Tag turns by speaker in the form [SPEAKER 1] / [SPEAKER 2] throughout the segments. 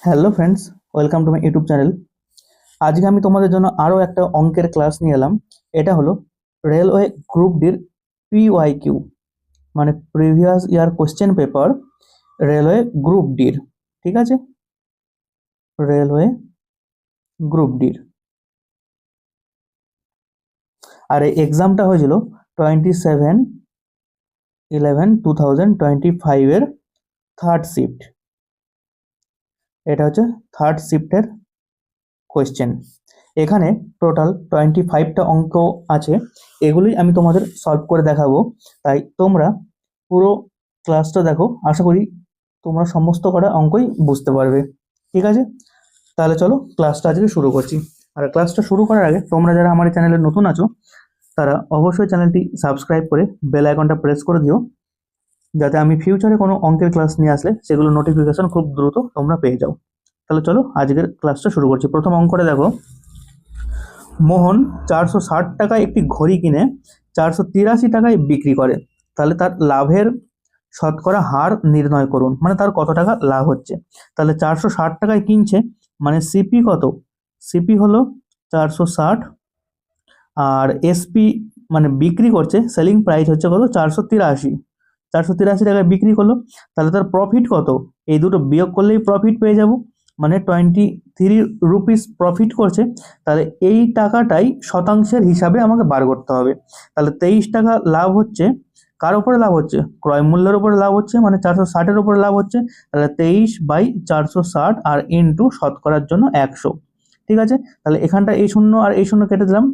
[SPEAKER 1] Hello friends, welcome to my YouTube channel. আজকে আমি তোমাদের জন্য আরও একটা অঙ্কের ক্লাস নিয়ে এলাম। এটা হলো রেলওয়ে গ্রুপ ডির PYQ, মানে previous year question paper, railway group ডির। ঠিক আছে, রেলওয়ে গ্রুপ ডির। আর এই এক্সামটা হয়েছিল 27/11/2025 থার্ড শিফট। এটা হচ্ছে থার্ড শিফটের কোয়েশ্চেন। এখানে টোটাল 25টা অঙ্ক আছে, এগুলোই আমি তোমাদের সলভ করে দেখাবো। তাই তোমরা পুরো ক্লাসটা দেখো, আশা করি তোমরা সমস্ত কটা অঙ্কই বুঝতে পারবে। ঠিক আছে, তাহলে চলো ক্লাসটা আজকে শুরু করছি। আর ক্লাসটা শুরু করার আগে তোমরা যারা আমার চ্যানেলে নতুন আছো তারা অবশ্যই চ্যানেলটি সাবস্ক্রাইব করে বেল আইকনটা প্রেস করে দিও, যাতে আমি ফিউচারে কোনো অঙ্কের ক্লাস নিয়ে আসলে সেগুলো নোটিফিকেশন খুব দ্রুত তোমরা পেয়ে যাও। তাহলে চলো আজকের ক্লাসটা শুরু করছি। প্রথম অঙ্কটা দেখো, মোহন 460 টাকায় একটি ঘড়ি কিনে 483 টাকায় বিক্রি করে, তাহলে তার লাভের শতকরা হার নির্ণয় করুন। মানে তার কত টাকা লাভ হচ্ছে। তাহলে 460 টাকায় কিনছে, মানে সিপি কত? সিপি হলো 460, আর এসপি মানে বিক্রি করছে, সেলিং প্রাইস হচ্ছে কত? 483 টাকায় বিক্রি করলো। তাহলে তার প্রফিট কত? এই দুটো বিয়োগ করলেই প্রফিট পেয়ে যাব, মানে 23 রুপিস প্রফিট করছে। তাহলে এই টাকাটাই শতাংশের হিসাবে আমাকে বার করতে হবে। তাহলে 23 টাকা লাভ হচ্ছে, কার উপরে লাভ হচ্ছে? ক্রয় মূল্যের উপরে লাভ হচ্ছে, মানে 460-এর উপরে লাভ হচ্ছে। তাহলে 23/460 আর ইন্টু শতকরার জন্য 100। ঠিক আছে, তাহলে এখানটা এই শূন্য আর এই শূন্য কেটে দিলাম।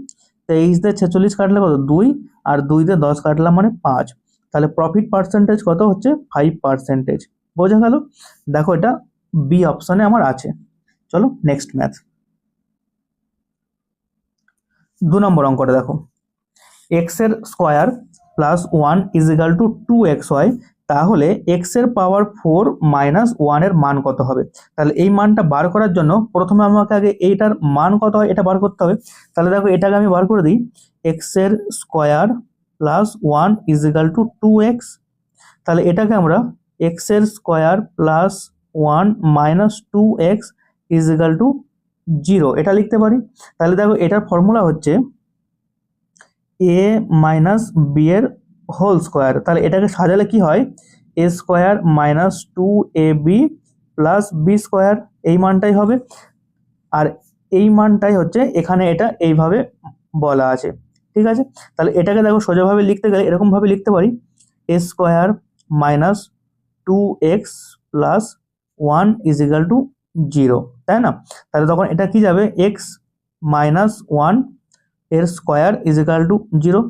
[SPEAKER 1] 23 দিয়ে 46 কাটলে কত? 2, আর 2 দিয়ে 10 কাটলাম মানে 5। তাহলে প্রফিট পার্সেন্টেজ কত হচ্ছে? 5%। বোঝা গেল? দেখো এটা বি অপশনে আমার আছে। চলো নেক্সট ম্যাথ। 2 নম্বর অঙ্কটা দেখো, এক্স এর square plus 1 is equal two 2xy, তাহলে এক্স এর পাওয়ার 4 মাইনাস 1 এর মান কত হবে? তাহলে এই মানটা বার করার জন্য প্রথমে আমাকে আগে এইটার মান কত হয় এটা বার করতে হবে। তাহলে দেখো এটাকে আমি বার করে দিই, এক্স এর square plus 1 is equal to 2x। তাহলে এটাকে আমরা এক্স এর square plus 1 minus 2x is equal to 0 এটা লিখতে পারি। তাহলে দেখো এটার ফর্মুলা হচ্ছে এ মাইনাস বি এর হোল স্কোয়ার। তাহলে এটাকে সাজালে কি হয়? A square minus 2ab plus B square, এই মানটাই হবে। আর এই মানটাই হচ্ছে এখানে, এটা এইভাবে বলা আছে। ঠিক আছে, তাহলে এটাকে দেখো সোজাভাবে লিখতে গেলে এরকমভাবে লিখতে পারি, A square minus 2x plus 1 is equal to 0, তাই না? তাহলে তখন এটা কি যাবে? এক্স মাইনাস 1 এর স্কোয়ার ইজ ইকাল টু 0।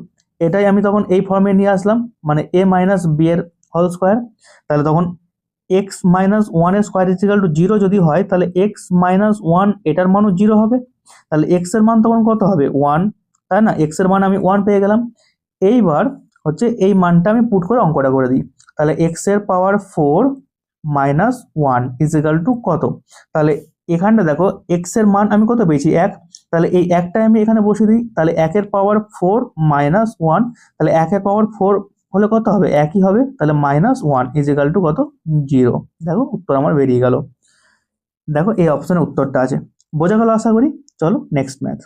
[SPEAKER 1] এটাই আমি তখন এই ফর্মে নিয়ে আসলাম, মানে এ মাইনাস বি এর হোল স্কোয়ার। তাহলে তখন এক্স মাইনাস 1 এর স্কোয়ার ইজ ইকাল টু 0 যদি হয়, তাহলে এক্স মাইনাস 1 এটার মানও 0 হবে। তাহলে এক্স এর মান তখন কত হবে? 1, তাই না? এক্স এর মান আমি 1 পেয়ে গেলাম। এইবার হচ্ছে এই মানটা আমি পুট করে অঙ্কটা করে দিই। তাহলে এক্স এর পাওয়ার 4 মাইনাস 1 ইজ ইকাল টু কত? তাহলে এখানটা দেখো এক্স এর মান আমি কত পেয়েছি? 1। তাহলে এই একটাই আমি এখানে বসিয়ে দিই। তাহলে 1 এর পাওয়ার 4 মাইনাস 1, তাহলে 1 এর পাওয়ার 4 হলে কত হবে? একই হবে। তাহলে মাইনাস 1 ইজ ইকাল টু কত? 0। দেখো উত্তর আমার বেরিয়ে গেল। দেখো এই অপশনে উত্তরটা আছে। বোঝা গেল আশা করি। চলো নেক্সট ম্যাথ।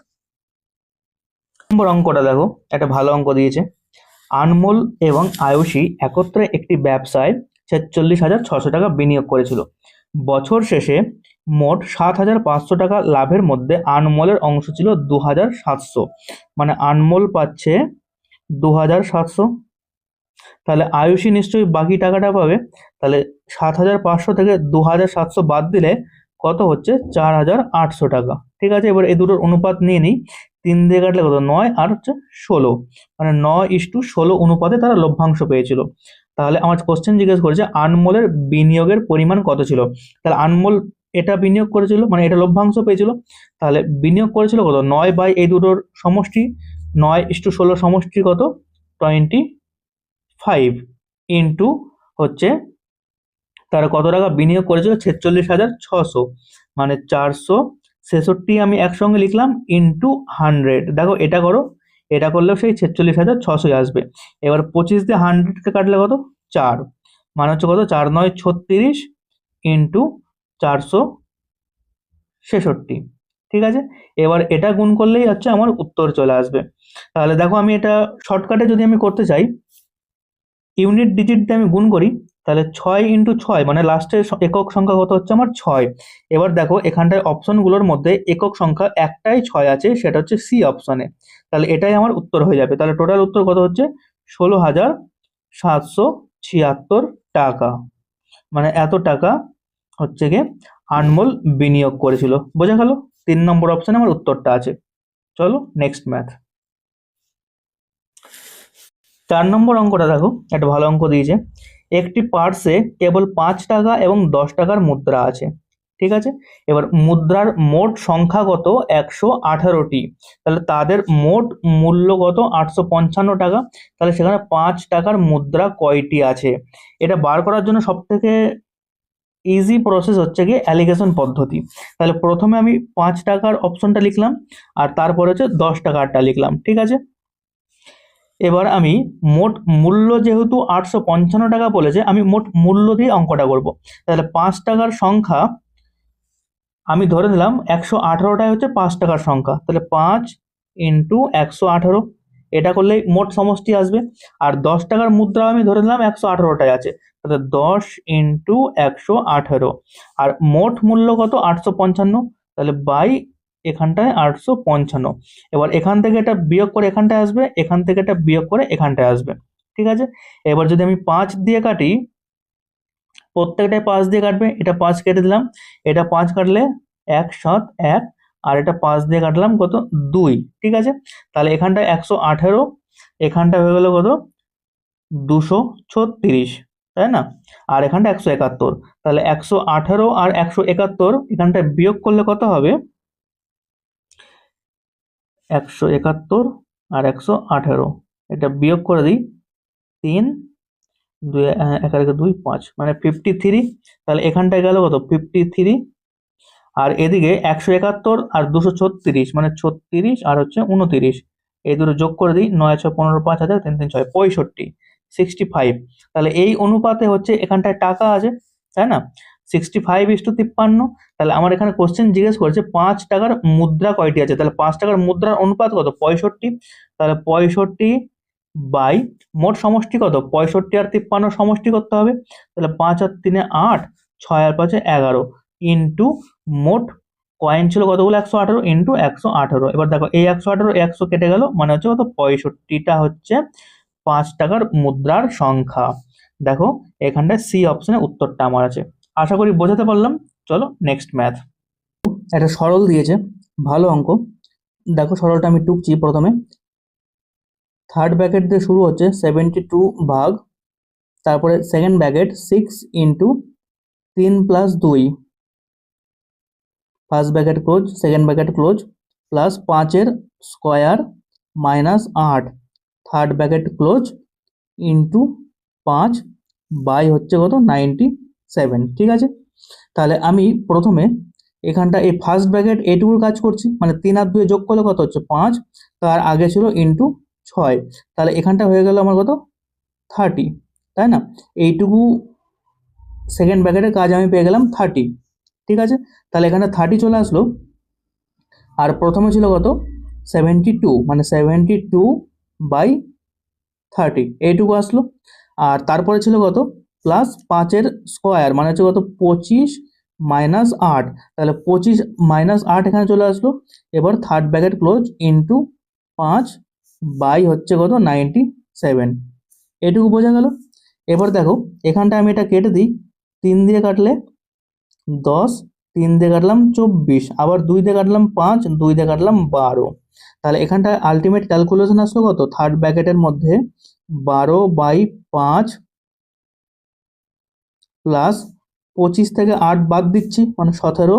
[SPEAKER 1] নম্বর অঙ্কটা দেখো, একটা ভালো অঙ্ক দিয়েছে। আনমোল এবং আয়ুষী একত্রে একটি ব্যবসায় 46,600 টাকা বিনিয়োগ করেছিল। বছর শেষে মোট 7,500 টাকা লাভের মধ্যে আনমোলের অংশ ছিল 2,700, মানে আনমোল পাচ্ছে 2,700। তাহলে আয়ুষী নিশ্চয়ই বাকি টাকাটা পাবে। তাহলে 7,500 থেকে 2,700 বাদ দিলে কত হচ্ছে? 4,800 টাকা। ঠিক আছে, এবার এই দুটোর অনুপাত নিয়ে নিই। 3 দিয়ে কাটলে কত? 9, আর হচ্ছে 16, মানে 9:16 অনুপাতে তারা লভ্যাংশ পেয়েছিল। তাহলে আমার কোশ্চেন জিজ্ঞেস করেছে আনমোলের বিনিয়োগের পরিমাণ কত ছিল। তাহলে আনমোল এটা বিনিয়োগ করেছিল, মানে এটা লভ্যাংশ পেয়েছিল। তাহলে বিনিয়োগ করেছিল কত? 9 বাই এই দুটোর সমষ্টি, 9:16 সমষ্টি কত? 25 ইন্টু হচ্ছে তারা কত টাকা বিনিয়োগ করেছিল? 46,600, মানে 466 আমি একসঙ্গে লিখলাম ইন্টু 100। দেখো এটা করো, এটা করলেও সেই 46,600 আসবে। এবার 25 দিয়ে 100কে কাটলে কত? 4, মানে হচ্ছে কত? 4 9 36 ইন্টু 400 66। ঠিক আছে, এবার এটা গুণ করলেই হচ্ছে আমার উত্তর চলে আসবে। তাহলে দেখো আমি এটা শর্টকাটে যদি আমি করতে চাই, ইউনিট ডিজিট দিয়ে আমি গুণ করি, তাহলে 6 × 6 মানে লাস্টের একক সংখ্যা কত হচ্ছে আমার 6। এবার দেখো এখানটায় অপশনগুলোর মধ্যে একক সংখ্যা একটাই 6 আছে, সেটা হচ্ছে সি অপশনে। তাহলে এটাই আমার উত্তর হয়ে যাবে। তাহলে টোটাল উত্তর কত হচ্ছে 16,776 টাকা। মানে এত টাকা হচ্ছে গিয়ে আনমোল বিনিয়োগ করেছিল। বোঝা গেল? 3 নম্বর অপশনে আমার উত্তরটা আছে। চলো নেক্সট ম্যাথ। 4 নম্বর অঙ্কটা দেখো, একটা ভালো অঙ্ক দিয়েছে। একটি পার্সে কেবল 5 টাকা এবং 10 টাকার মুদ্রা আছে। ঠিক আছে, এবার মুদ্রার মোট সংখ্যা কত 118টি। তাহলে তাদের মোট মূল্য কত 855 টাকা। তাহলে সেখানে 5 টাকার মুদ্রা কয়টি আছে? এটা বার করার জন্য সব থেকে ইজি প্রসেস হচ্ছে কি অ্যালিগেশন পদ্ধতি। তাহলে প্রথমে আমি 5 টাকার অপশনটা লিখলাম, আর তারপরে হচ্ছে 10 টাকারটা লিখলাম। ঠিক আছে, এবার আমি মোট মূল্য যেহেতু 855 টাকা বলেছে, আমি মোট মূল্য দিয়ে অঙ্কটা করব। তাহলে 5 টাকার সংখ্যা আমি ধরে নিলাম 118টাই হচ্ছে 5 টাকার সংখ্যা। তাহলে 5 × 118, এটা করলেই মোট সমষ্টি আসবে। আর 10 টাকার মুদ্রা আমি ধরে নিলাম 118টাই আছে, তাহলে 10 × 118। আর মোট মূল্য কত 855, তাহলে বাই এখানটায় 855। এবার এখান থেকে এটা বিয়োগ করে এখানটায় আসবে, এখান থেকে এটা বিয়োগ করে এখানটায় আসবে। ঠিক আছে, এবার যদি আমি 5 দিয়ে কাটি, প্রত্যেকটায় 5 দিয়ে কাটবে, এটা 5 কেটে দিলাম, এটা 5 কাটলে 1 7 1, আর এটা 5 দিয়ে কাটলাম কত 2। ঠিক আছে, তাহলে এখানটায় 118, এখানটা হয়ে গেল কত 236, তাই না? আর এখানটা 171, তাহলে 118 আর 171 এখানটায় বিয়োগ করলে কত হবে 171 আর 118, এটা বিয়োগ করে দিই 3 2 1 আর 2 5 মানে 53। তাহলে এখানটায় গেল কত 53, আর এদিকে 171 আর 236 মানে 36 আর হচ্ছে 29, এই দুটো যোগ করে দিই 9 6 15 5 হাজার 3 3 6 65, 65। তাহলে এই অনুপাতে হচ্ছে এখানটায় টাকা আছে, তাই না? 65:53। তাহলে আমার এখানে কোশ্চেন জিজ্ঞেস করেছে 5 টাকার মুদ্রা কয়টি আছে। তাহলে 5 টাকার মুদ্রার অনুপাত কত 65। তাহলে 65 বাই মোট সমষ্টি কত 65 আর 53 সমষ্টি করতে হবে। তাহলে 5 আর 3 8, 6 আর 5 11 ইন্টু মোট কয়েন ছিল কতগুলো 118 ইন্টু 118। এবার দেখো এই 118 100 কেটে গেল, মানে হচ্ছে কত 65টা হচ্ছে 5 টাকার মুদ্রার সংখ্যা। দেখো এখানটায় সি অপশনে উত্তরটা আমার আছে। আশা করি বোঝাতে পারলাম। চলো নেক্সট ম্যাথ। একটা সরল দিয়েছে, ভালো অঙ্ক। দেখো সরলটা আমি টুকছি। প্রথমে থার্ড ব্র্যাকেট দিয়ে শুরু হচ্ছে 72 ভাগ, তারপরে second bracket 6 into 3 + 2, first bracket close, second bracket close, plus 5 square minus 8, third bracket close, into 5 by হচ্ছে কত 97। ঠিক আছে, তাহলে আমি প্রথমে এখানটা এই ফার্স্ট ব্র্যাকেট এইটুকুর কাজ করছি, মানে 3 আর 2 যোগ করলে কত হচ্ছে 5, তার আগে ছিল ইন্টু 6। তাহলে এখানটা হয়ে গেল আমার কত 30, তাই না? এইটুকু সেকেন্ড ব্র্যাকেটের কাজ আমি পেয়ে গেলাম 30। ঠিক আছে, তাহলে এখানে 30 চলে আসলো। আর প্রথমে ছিল কত 72, মানে 72/30 এইটুকু আসলো। আর তারপরে ছিল কত প্লাস 5 স্কোয়ার, মানে হচ্ছে কত 25 মাইনাস 8, তাহলে 25 মাইনাস 8 এখানে চলে আসলো। এবার third bracket close into 5 by হচ্ছে কত 97, এটুকু বোঝা গেল। এবার দেখো এখানটা আমি এটা কেটে দিই, 3 দিয়ে কাটলে 10, 3 দিয়ে কাটলাম 24, আবার 2 দিয়ে কাটলাম 5, 2 দিয়ে কাটলাম 12। তাহলে এখানটা আলটিমেট ক্যালকুলেশন আসলো কত থার্ড ব্র্যাকেটের মধ্যে 12/5 প্লাস 25 থেকে 8 বাদ দিচ্ছি মানে 17,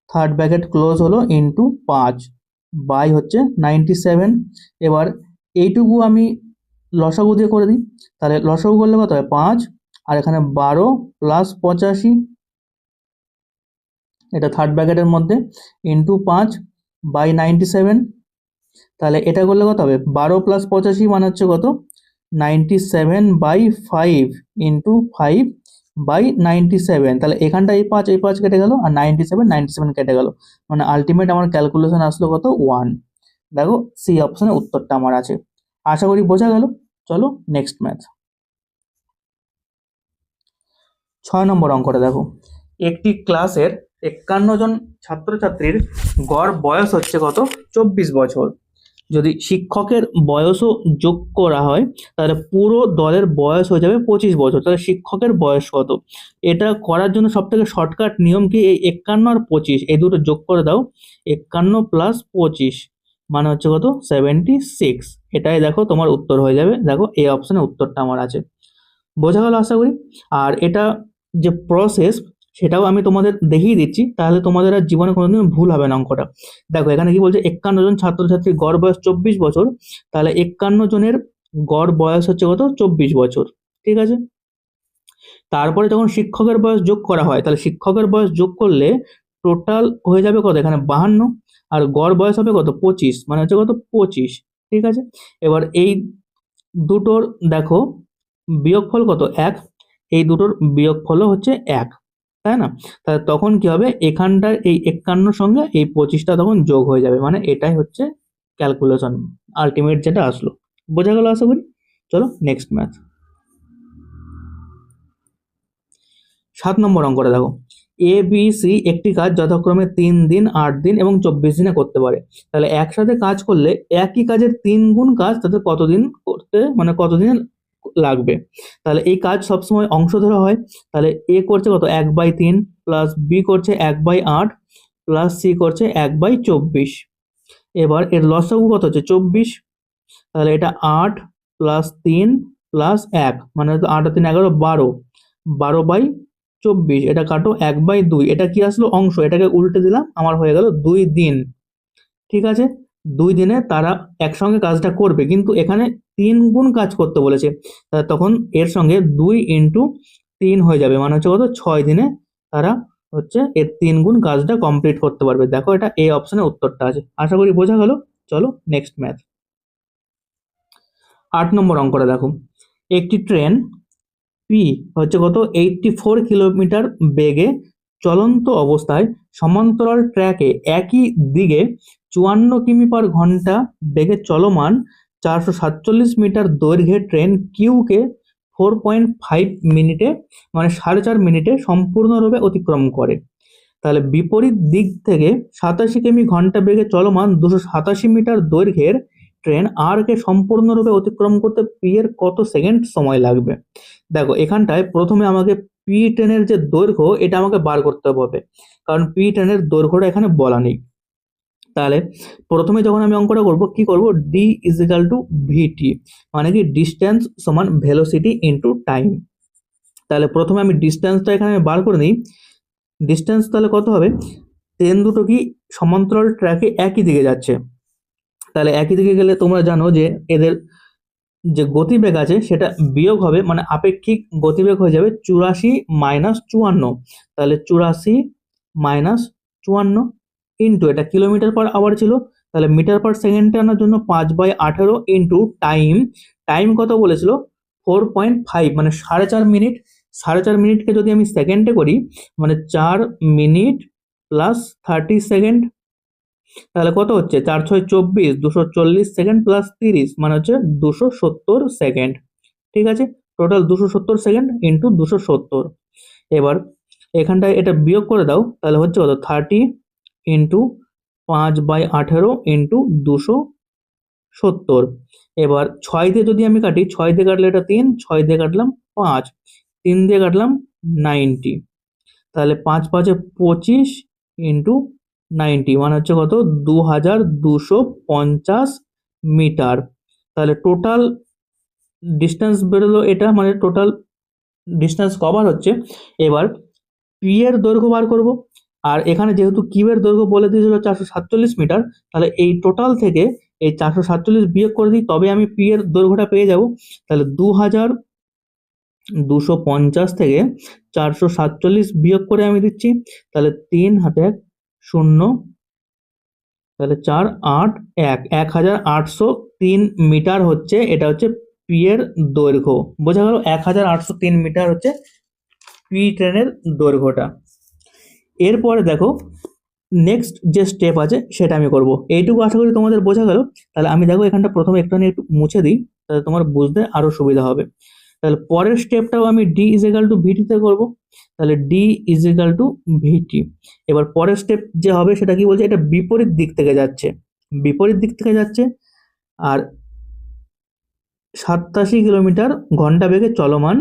[SPEAKER 1] থার্ড ব্র্যাকেট ক্লোজ হলো ইন্টু 5 বাই হচ্ছে 97। এবার এইটুকু আমি লসাগু দিয়ে করে দিই, তাহলে লসাগু করলে কত হয় 5, আর এখানে 12 প্লাস 85, এটা থার্ড ব্র্যাকেটের মধ্যে ইন্টু 5 বাই 97। তাহলে এটা করলে কত হবে 12 প্লাস 85 মানে হচ্ছে কত 97/5 ইন্টু 5 বাই 97, তাহলে এখানটা এই 5 কেটে গেল, আর 97 কেটে গেল, মানে আলটিমেট আমার ক্যালকুলেশন আসলো কত 1। দেখো সি অপশনে উত্তরটা আমার আছে। আশা করি বোঝা গেল। চলো নেক্সট ম্যাথ। 6 নম্বর অঙ্কটা দেখো, একটি ক্লাসের 51 জন ছাত্রছাত্রীর গড় বয়স হচ্ছে কত 24 বছর। যদি শিক্ষকের বয়সও যোগ করা হয় তাহলে পুরো দলের বয়স হয়ে যাবে 25 বছর। তাহলে শিক্ষকের বয়স কত? এটা করার জন্য সব থেকে শর্টকাট নিয়ম কি, এই 51 আর 25 এই দুটো যোগ করে দাও, 51 প্লাস 25 মানে হচ্ছে কত 76। এটাই দেখো তোমার উত্তর হয়ে যাবে। দেখো এই অপশনে উত্তরটা আমার আছে। বোঝা গেল আশা করি। আর এটা যে প্রসেস সেটাও আমি তোমাদের দেখিয়ে দিচ্ছি, তাহলে তোমাদের আর জীবনে কোনোদিন ভুল হবে না অঙ্কটা। দেখো এখানে কি বলছে, 51 জন ছাত্রছাত্রীর গড় বয়স 24 বছর, তাহলে 51 জনের গড় বয়স হচ্ছে কত 24 বছর, ঠিক আছে। তারপরে যখন শিক্ষকের বয়স যোগ করা হয়, তাহলে শিক্ষকের বয়স যোগ করলে টোটাল হয়ে যাবে কত, এখানে 52, আর গড় বয়স হবে কত 25, মানে হচ্ছে কত 25, ঠিক আছে। এবার এই দুটোর দেখো বিয়োগফল কত 1, এই দুটোর বিয়োগফলও হচ্ছে 1, তাই না। তাহলে তখন কি হবে, এখানটার এই 51 সঙ্গে এই 25টা তখন যোগ হয়ে যাবে, মানে এটাই হচ্ছে ক্যালকুলেশন আলটিমেট যেটা আসলো। বোঝা গেল আশা করি। চলো নেক্সট ম্যাথ। 7 নম্বর অঙ্কটা দেখো, এ বি সি একটি কাজ যথাক্রমে 3 দিন, 8 দিন এবং 24 দিনে করতে পারে। তাহলে একসাথে কাজ করলে একই কাজের 3 গুণ কাজ তাদের কতদিন করতে, মানে কতদিন লাগবে। তাহলে এই কাজ সবসময় অংশ ধরা হয়। তাহলে এ করছে কত 1/3, প্লাস বি করছে 1/8, প্লাস সি করছে 1/24। এবার এর লসাগু কত হচ্ছে 24, তাহলে এটা 8 প্লাস 3 প্লাস 1 মানে 8 আর 3 11, 12, 12/24, এটা কাটো 1/2, এটা কি আসলো অংশ, এটাকে উল্টে দিলাম, আমার হয়ে গেল 2 দিন, ঠিক আছে। 2 দিনে তারা একসঙ্গে কাজটা করবে, কিন্তু এখানে 3 গুণ কাজ করতে বলেছে, তখন এর সঙ্গে 2 ইন্টু 3 হয়ে যাবে, মানে হচ্ছে কত 6 দিনে তারা হচ্ছে এর 3 গুণ কাজটা কমপ্লিট করতে পারবে। দেখো এটা এই অপশনে উত্তরটা আছে। আশা করি বোঝা গেল। চলো নেক্সট ম্যাথ। 8 নম্বর অঙ্কটা দেখো, একটি ট্রেন পি হচ্ছে কত 84 কিলোমিটার বেগে চলন্ত অবস্থায় সমান্তরাল ট্র্যাকে একই দিকে 54 কিমি পার ঘন্টা বেগে চলমান 447 মিটার দৈর্ঘ্যের ট্রেন কিউকে 4.5 মিনিটে, মানে 4.5 মিনিটে সম্পূর্ণরূপে অতিক্রম করে। তাহলে বিপরীত দিক থেকে 87 কিমি ঘন্টা বেগে চলমান 287 মিটার দৈর্ঘ্যের ট্রেন আর কে সম্পূর্ণরূপে অতিক্রম করতে পি এর কত সেকেন্ড সময় লাগবে। দেখো এখানটায় প্রথমে আমাকে পি ট্রেনের যে দৈর্ঘ্য এটা আমাকে বার করতে হবে, কারণ পি ট্রেনের দৈর্ঘ্যটা এখানে বলা নেই। তাহলে প্রথমে যখন আমি অঙ্কটা করব কি করব, ডি ইজ ইকাল টু ভিটি, মানে কি ডিস্টেন্স সমান ভেলোসিটি ইন্টু টাইম। তাহলে প্রথমে আমি ডিস্টেন্সটা এখানে বার করে নিই। ডিস্টেন্স তাহলে কত হবে, ট্রেন দুটো কি সমান্তরাল ট্র্যাকে একই দিকে যাচ্ছে, তাহলে একই দিকে গেলে তোমরা জানো যে এদের যে গতিবেগ আছে সেটা বিয়োগ হবে, মানে আপেক্ষিক গতিবেগ হয়ে যাবে 84 মাইনাস 54, তাহলে 84 মাইনাস 54 ইন্টু, এটা কিলোমিটার পার আওয়ার ছিল, তাহলে মিটার পার সেকেন্ডে আনার জন্য 5/18 ইন্টু টাইম, টাইম কত বলেছিল 4.5, মানে 4.5 মিনিট। 4.5 মিনিটকে যদি আমি সেকেন্ডে করি, মানে 4 মিনিট প্লাস 30 সেকেন্ড, তাহলে কত হচ্ছে 4 6 24, 240 সেকেন্ড প্লাস 30 মানে হচ্ছে 270 সেকেন্ড, ঠিক আছে। Total 270 second into 270। এবার এখানটায় এটা বিয়োগ করে দাও, তাহলে হচ্ছে কত 30 ইন্টু 5/18 ইন্টু 270। এবার 6 দিয়ে যদি আমি কাটি, 6 দিয়ে কাটলে এটা 3, 6 দিয়ে কাটলাম 5, 3 দিয়ে কাটলাম 90, তাহলে 5 5 25 ইন্টু 90 মানে হচ্ছে কত 2250 মিটার। তাহলে টোটাল ডিস্টেন্স বেরোলো এটা, মানে টোটাল ডিস্টেন্স কভার হচ্ছে। এবার পি এর দৈর্ঘ্য বার করব, আর এখানে যেহেতু কিউ এর দৈর্ঘ্য বলে দিয়েছিল 447 মিটার, তাহলে এই টোটাল থেকে এই 447 বিয়োগ করে দিই, তবে আমি পি এর দৈর্ঘ্যটা পেয়ে যাব। তাহলে 2250 থেকে 447 বিয়োগ করে আমি দিচ্ছি, তাহলে 3 হাতে 1 শূন্য, তাহলে 4 8 1, 1803 মিটার হচ্ছে, এটা হচ্ছে পি এর দৈর্ঘ্য। বোঝা গেল 1803 মিটার হচ্ছে পি ট্রেনের দৈর্ঘ্যটা। এরপরে দেখো নেক্সট যে স্টেপ আছে সেটা আমি করব। এইটুকু আশা করি তোমাদের বোঝা গেল। তাহলে আমি দেখো এখানটা প্রথমে একটু একটু মুছে দিই, তাহলে তোমার বুঝতে আরো সুবিধা হবে। তাহলে পরের স্টেপটাও আমি ডি ইজ ইকাল টু ভিটিতে করবো। তাহলে ডি ইজ ইকাল টু ভিটি। এবার পরের স্টেপ যে হবে সেটা কি বলছে, এটা বিপরীত দিক থেকে যাচ্ছে, বিপরীত দিক থেকে যাচ্ছে আর 87 কিলোমিটার ঘন্টা বেগে চলমান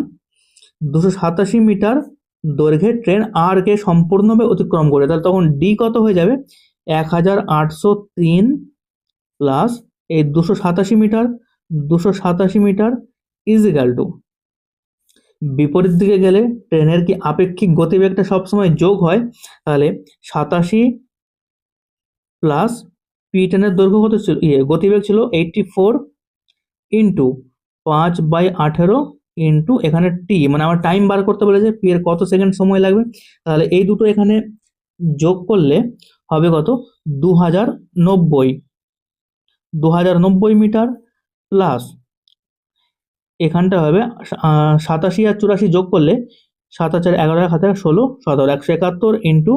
[SPEAKER 1] 287 মিটার দৈর্ঘ্যের ট্রেন আর কে সম্পূর্ণভাবে অতিক্রম করে। তাহলে তখন ডি কত হয়ে যাবে, 1803 প্লাস এই 287 metre, 287 metre is equal to, বিপরীত দিকে গেলে ট্রেনের কি আপেক্ষিক গতিবেগটা সবসময় যোগ হয়, তাহলে 87 প্লাস পি ট্রেনের দৈর্ঘ্য কত ছিল, গতিবেগ ছিল 84 ইন্টু 5/18 ইন্টু এখানে টি, মানে আমার টাইম বার করতে বলেছে পি এর কত সেকেন্ড সময় লাগবে। তাহলে এই দুটো এখানে যোগ করলে হবে কত, 2090, 2090 মিটার প্লাস এখানটা হবে 87 আর 84 যোগ করলে 7 4 11 1 16 17 171 ইন্টু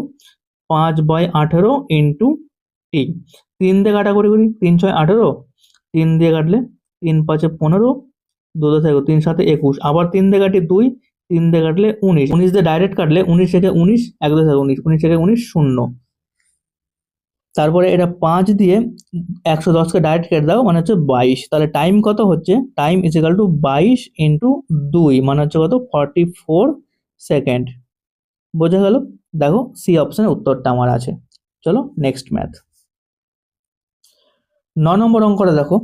[SPEAKER 1] 5/18 ইন্টু টি। 3 দিয়ে কাটাকুটি করি, 3 6 18, 3 দিয়ে কাটলে 3 5 15, 2 2 3 7 21, আবার 3 দিয়ে কাটি 2, 3 দিয়ে কাটলে 19, 19 দিয়ে ডাইরেক্ট কাটলে 19 থেকে 19 1 2 19, 19 থেকে 19 0। তারপরে এটা 5 দিয়ে 110কে ডাইরেক্ট কেটে দাও, মানে হচ্ছে 22। তাহলে টাইম কত হচ্ছে, time is equal two 22 into 2, মানে হচ্ছে কত 44 সেকেন্ড। বোঝা গেল? দেখো সি অপশনের উত্তরটা আমার আছে। চলো নেক্সট ম্যাথ। 9 নম্বর অঙ্কটা দেখো,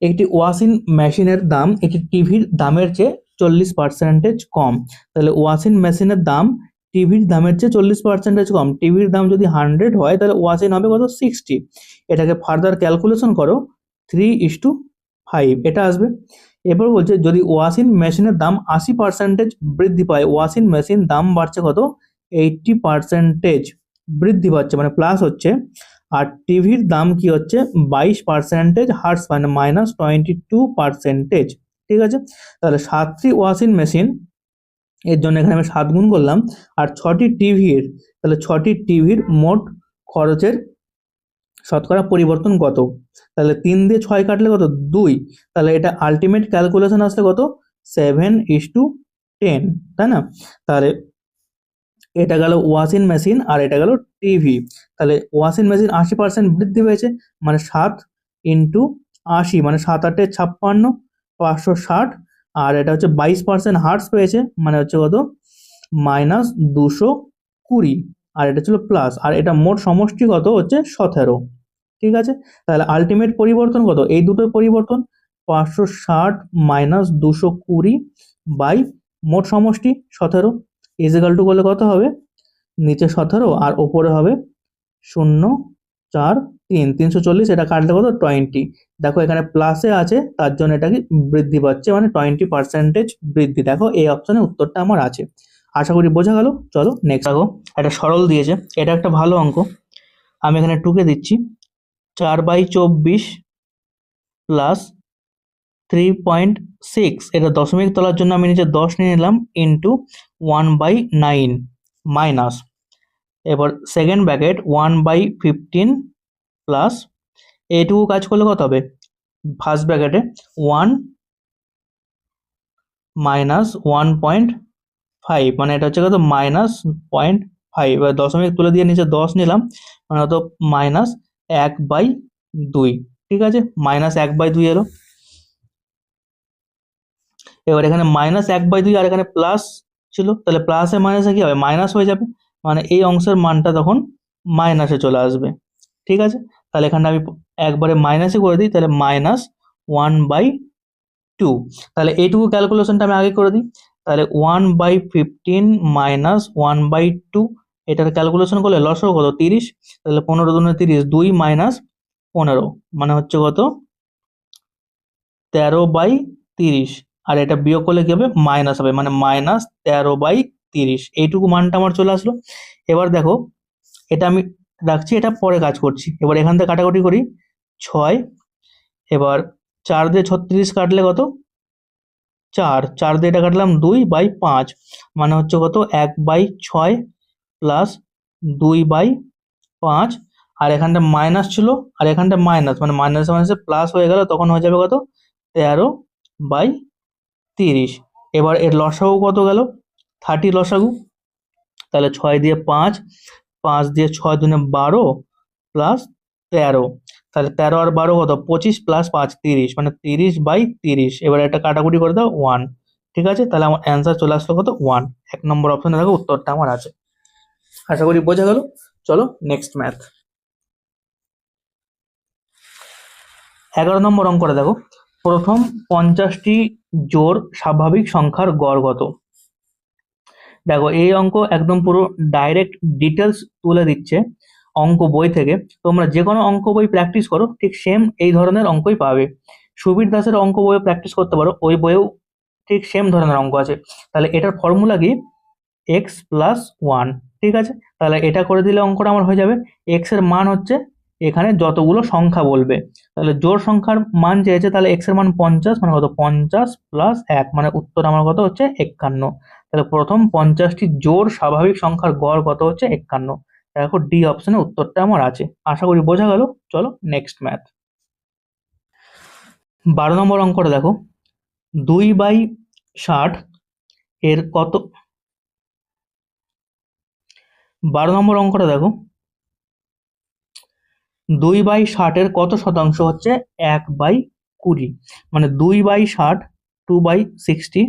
[SPEAKER 1] একটি ওয়াশিং মেশিনের দাম একটি টিভির দামের চেয়ে 40% কম। তাহলে ওয়াশিং মেশিনের দাম টিভির দামের চেয়ে 40% কম। টিভির দাম যদি 100 হয় তাহলে ওয়াশিং হবে কত, 60। এটাকে ফার্দার ক্যালকুলেশন করো, 3:5 এটা আসবে। এরপর বলছে যদি ওয়াশিং মেশিনের দাম 80% বৃদ্ধি পায়, ওয়াশিং মেশিন দাম বাড়ছে কত, 80% বৃদ্ধি পাচ্ছে, মানে প্লাস হচ্ছে। আর টিভির দাম কি হচ্ছে, 22% হ্রাস, মানে -22%। ঠিক আছে, তাহলে 7টি ওয়াশিং মেশিন, এর জন্য এখানে আমি 7 গুণ করলাম, আর 6টি টিভির, তাহলে 6টি টিভির মোট খরচের শতকরা পরিবর্তন কত। তাহলে 3 দিয়ে 6 কাটলে কত, 2। তাহলে এটা আলটিমেট ক্যালকুলেশন আসলে কত, 7:10, তাই না? তাহলে এটা গেল ওয়াশিং মেশিন আর এটা গেল টিভি। তাহলে ওয়াশিং মেশিন 80% বৃদ্ধি পেয়েছে, মানে 7 ইন্টু 80, মানে 7 8 56, 560। আর এটা হচ্ছে 22% হ্রাস পেয়েছে, মানে হচ্ছে কত, -220। আর এটা ছিল প্লাস, আর এটা মোট সমষ্টি কত হচ্ছে 17। ঠিক আছে, তাহলে আলটিমেট পরিবর্তন কত, এই দুটোর পরিবর্তন 560 - 220 বাই মোট সমষ্টি 17 ইজ ইকাল টু করলে কত হবে, নিচে 17 আর ওপরে হবে 0 4 3, 340, এটা কাটলে কত, 20। দেখো এখানে প্লাসে আছে তার জন্য এটা কি বৃদ্ধি পাচ্ছে, মানে 20% বৃদ্ধি। দেখো এই অপশনে উত্তরটা আমার আছে। আশা করি বোঝা গেল। চলো নেক্সট। দেখো এটা সরল দিয়েছে, এটা একটা ভালো অঙ্ক, আমি এখানে টুকে দিচ্ছি। 4/24 প্লাস 3.6, এটা দশমিক তোলার জন্য আমি নিচে 10 নিয়ে নিলাম, ইন্টু 1/9 মাইনাস, এবার সেকেন্ড ব্র্যাকেট 1/15 প্লাস, এইটুকু কাজ করলে কত হবে, ফার্স্ট ব্র্যাকেটে 1 মাইনাস 1.5, মানে এটা হচ্ছে কত, -0.5। এবার দশমিক তুলে দিয়ে নিচে 10 নিলাম, মানে কত, -1/2। ঠিক আছে, -1/2 এলো। এবার এখানে -1/2 আর এখানে প্লাস ছিল, তাহলে প্লাসে মাইনাসে কি হবে, মাইনাস হয়ে যাবে, মানে এই অংশের মানটা তখন মাইনাসে চলে আসবে। ঠিক আছে, তাহলে এখানে আমি একবারে মাইনাসে করে দিই, তাহলে -1/2। তাহলে এইটুকু ক্যালকুলেশনটা আমি আগে করে দিই। তাহলে 1/15 মাইনাস 1/2, এটার ক্যালকুলেশন করলে লসও কত, 30। তাহলে 15 দুগুণে 30, 2 মাইনাস 15, মানে হচ্ছে কত, 13/30। আর এটা বিয়োগ করলে কি হবে, মাইনাস হবে, মানে -13/30। এইটুকু মানটা আমার চলে আসলো। এবার দেখো এটা আমি রাখছি, এটা পরে কাজ করছি। এবার এখান থেকে কাটাকুটি করি, 6, এবার 4 দিয়ে 36 কাটলে কত, 4 দিয়ে এটা কাটলাম 2/5, মানে হচ্ছে কত 1/6 প্লাস 2/5, আর এখানটা মাইনাস ছিল আর এখানটা মাইনাস, মানে মাইনাস মাইনাসে প্লাস হয়ে গেল, তখন হয়ে যাবে কত 13/30। এবার এর লসাগু কত গেল 30 লসাগু, তাহলে 6 দিয়ে 5, 5 দিয়ে 6 দুনে 12 প্লাস 13, তাহলে 13 আর 12 কত 25 প্লাস 5 30, মানে 30/30। এবার এটা কাটাকুটি করে দাও 1। ঠিক আছে, তাহলে আমার অ্যান্সার চলে আসলো কত 1। 1 নম্বর অপশনে দেখো উত্তরটা আমার আছে। আশা করি বোঝা গেল। চলো নেক্সট ম্যাথ। 11 নম্বর অঙ্কটা দেখো, প্রথম 50টি জোড় স্বাভাবিক সংখ্যার গড় কত। দেখো এই অঙ্ক একদম পুরো ডাইরেক্ট ডিটেলস তুলে দিচ্ছে অঙ্ক বই থেকে। তোমরা যে কোনো অঙ্ক বই প্র্যাকটিস করো ঠিক সেম এই ধরনের অঙ্কই পাবে। সুবীর দাসের অঙ্ক বইও প্র্যাকটিস করতে পারো, ওই বইয়েও ঠিক সেম ধরনের অঙ্ক আছে। তাহলে এটার ফর্মুলা কি x+1। ঠিক আছে, তাহলে এটা করে দিলে অঙ্কটা আমার হয়ে যাবে। x এর মান হচ্ছে এখানে যতগুলো সংখ্যা বলবে, তাহলে জোড় সংখ্যার মান চেয়েছে, তাহলে x এর মান 50, মানে কত 50 + 1, মানে উত্তর আমার কত হচ্ছে 51। তাহলে প্রথম 50টি জোড় স্বাভাবিক সংখ্যার গড় কত হচ্ছে 51। দেখো ডি অপশনে উত্তরটা আমার আছে। আশা করি বোঝা গেল। চলো নেক্সট ম্যাথ। 12 নম্বর অঙ্কটা দেখো, 2/60 এর কত। 12 নম্বর অঙ্কটা দেখো, 2/60 এর কত শতাংশ হচ্ছে 1/20, মানে 2/60 2/60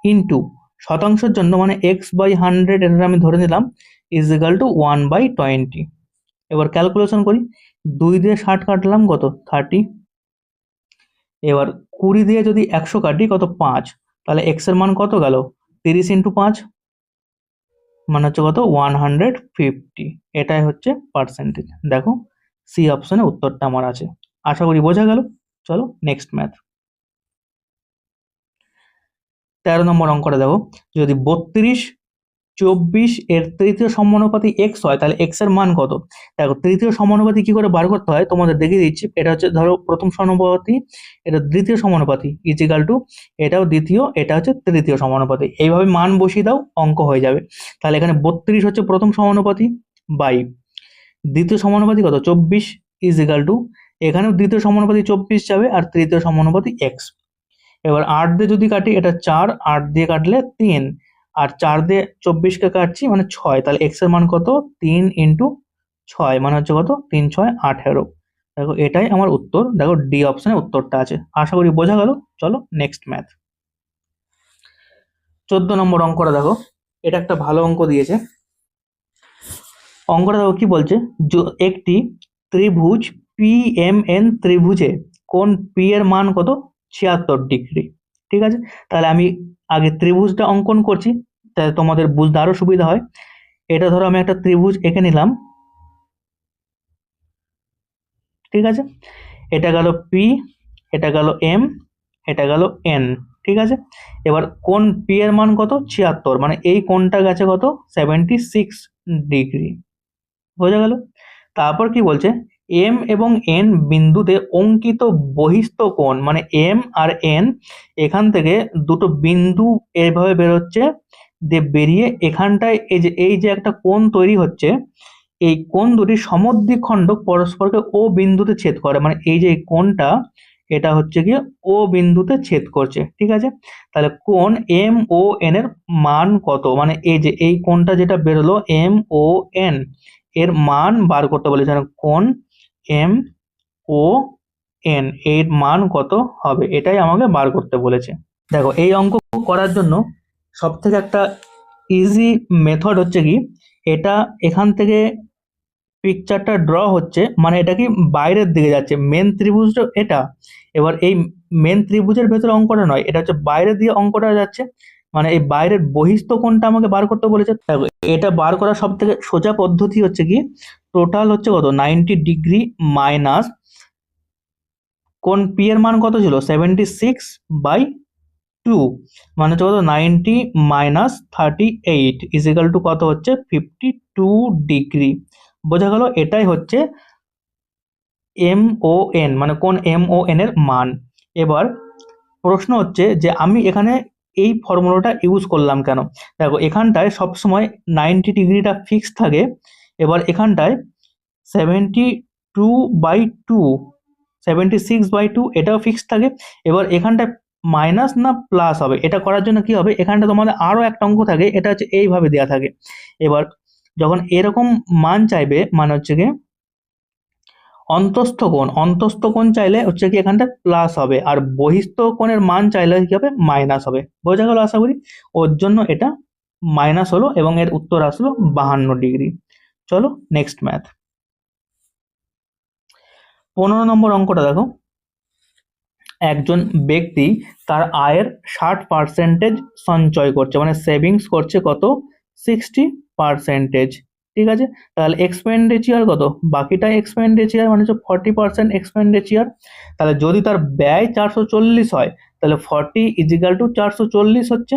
[SPEAKER 1] ইন্টু শতাংশের জন্য মানে x/100, এটা আমি ধরে নিলাম = 1/20। এবার ক্যালকুলেশন করি, 2 দিয়ে 60 কাটলাম কত 30, এবার 20 দিয়ে যদি 100 কাটি কত 5, তাহলে x এর মান কত গেল 30 × 5, মানে হচ্ছে কত 150। এটাই হচ্ছে পার্সেন্টেজ। দেখো সি অপশনে উত্তরটা আমার আছে। আশা করি বোঝা গেল। চলো নেক্সট ম্যাথ। 13 নম্বর অঙ্কটা দেখো, যদি 32 24 এর তৃতীয় সমানুপাতি x হয়, তাহলে x এর মান কত। দেখো তৃতীয় সমানুপাতি কি করে বার করতে হয় তোমাদের দেখিয়ে দিচ্ছি। এটা হচ্ছে ধরো প্রথম সমানুপাতি, এটা দ্বিতীয় সমানুপাতি ইজিক্যাল টু এটাও দ্বিতীয়, এটা হচ্ছে তৃতীয় সমানুপাতি। এইভাবে মান বসিয়ে দাও, অঙ্ক হয়ে যাবে। তাহলে এখানে 32 হচ্ছে প্রথম সমানুপাতি বাই দ্বিতীয় সমানুপাতি কত 24 ইজিক্যাল টু এখানেও দ্বিতীয় সমানুপাতি 24 যাবে আর তৃতীয় সমানুপাতি x। এবার 8 দিয়ে যদি কাটি এটা 4, 8 দিয়ে কাটলে 3, আর 4 দিয়ে 24কে কাটছি মানে 6, তাহলে x এর মান কত 3 × 6, মানে হচ্ছে কত 3 × 6 = 18। দেখো এটাই আমার উত্তর। দেখো ডি অপশনে উত্তরটা আছে। আশা করি বোঝা গেল। চলো নেক্সট ম্যাথ। 14 নম্বর অঙ্কটা দেখো, এটা একটা ভালো অঙ্ক দিয়েছে। অঙ্কটা দেখো কি বলছে, একটি ত্রিভুজ PMN ত্রিভুজে কোণ P এর মান কত 76 ডিগ্রি। ঠিক আছে, তাহলে আমি আগে ত্রিভুজটা অঙ্কন করছি, তাহলে তোমাদের বুঝতে আরো সুবিধা হয়। এটা ধরো আমি একটা ত্রিভুজ এঁকে নিলাম। ঠিক আছে, এটা গেল P, এটা গেল M, এটা গেল N। ঠিক আছে, এবার কোণ P এর মান কত 76, মানে এই কোণটা গেছে কত 76 ডিগ্রি। বোঝা গেল। তারপর কি বলছে, এম এবং এন বিন্দুতে অঙ্কিত বহিস্থ কোণ, মানে এম আর এন এখান থেকে দুটো বিন্দু এইভাবে বেরোচ্ছে, দিয়ে বেরিয়ে এখানটায় এই যে একটা কোণ তৈরি হচ্ছে, এই কোণ দুটি সমদ্বিখণ্ডক পরস্পরকে ও বিন্দুতে ছেদ করে, মানে এই যে কোণটা এটা হচ্ছে গিয়ে ও বিন্দুতে ছেদ করছে। ঠিক আছে, তাহলে কোণ এম ও এন এর মান কত, মানে এই যে এই কোণটা যেটা বেরোলো এম ও এন এর মান বার করতে বলেছে। কোণ এম ও এন এর মান কত হবে, এটাই আমাকে বার করতে বলেছে। দেখো এই অঙ্ক করার জন্য সব থেকে একটা ইজি মেথড হচ্ছে কি, এটা এখান থেকে পিকচারটা ড্র হচ্ছে, মানে এটা কি বাইরের দিকে যাচ্ছে মেন ত্রিভুজটা এটা। এবার এই মেন ত্রিভুজের ভেতরে অঙ্কটা নয়, এটা হচ্ছে বাইরের দিকে অঙ্কটা যাচ্ছে, মানে এই বাইরের বহিস্থ কোণটা আমাকে বার করতে বলেছে। দেখো এটা বার করার সব থেকে সোজা পদ্ধতি হচ্ছে কি, টোটাল হচ্ছে কত 90 ডিগ্রি মাইনাস কোণ পি এর মান কত ছিল 76/2, মানে হচ্ছে কত 90 মাইনাস 38 ইজিক্যাল টু কত হচ্ছে 52 ডিগ্রি। বোঝা গেল, এটাই হচ্ছে এম ও এন, মানে কোণ এম ও এন এর মান। এবার প্রশ্ন হচ্ছে যে আমি এখানে এই ফর্মুলাটা ইউজ করলাম কেন। দেখো এখানটায় সবসময় 90 ডিগ্রিটা ফিক্স থাকে, এবার এখানটায় 72/2 76/2 এটাও ফিক্স থাকে। এবার এখানটায় মাইনাস না প্লাস হবে, এটা করার জন্য কি হবে, এখানটা তোমাদের আরো একটা অঙ্ক থাকে, এটা হচ্ছে এইভাবে দেওয়া থাকে। এবার যখন এরকম মান চাইবে, মানে হচ্ছে কি অন্তস্থ কোণ চাইলে হচ্ছে কি এখানটা প্লাস হবে, আর বহিস্থ কোণের মান চাইলে কি হবে, মাইনাস হবে। বোঝা গেল আশা করি। ওর জন্য এটা মাইনাস হলো এবং এর উত্তর আসলো 52 ডিগ্রি। চলো নেক্সট ম্যাথ। 15 নম্বর অঙ্কটা দেখো। একজন ব্যক্তি তার আয়ের 60% সঞ্চয় করছে, মানে সেভিংস করছে কত, 60%। ঠিক আছে, তাহলে এক্সপেন্ডিচার কত, বাকিটা এক্সপেন্ডিচার মানে হচ্ছে 40% এক্সপেন্ডিচার। তাহলে যদি তার ব্যয় 440 হয়, তাহলে 40 = 440 হচ্ছে।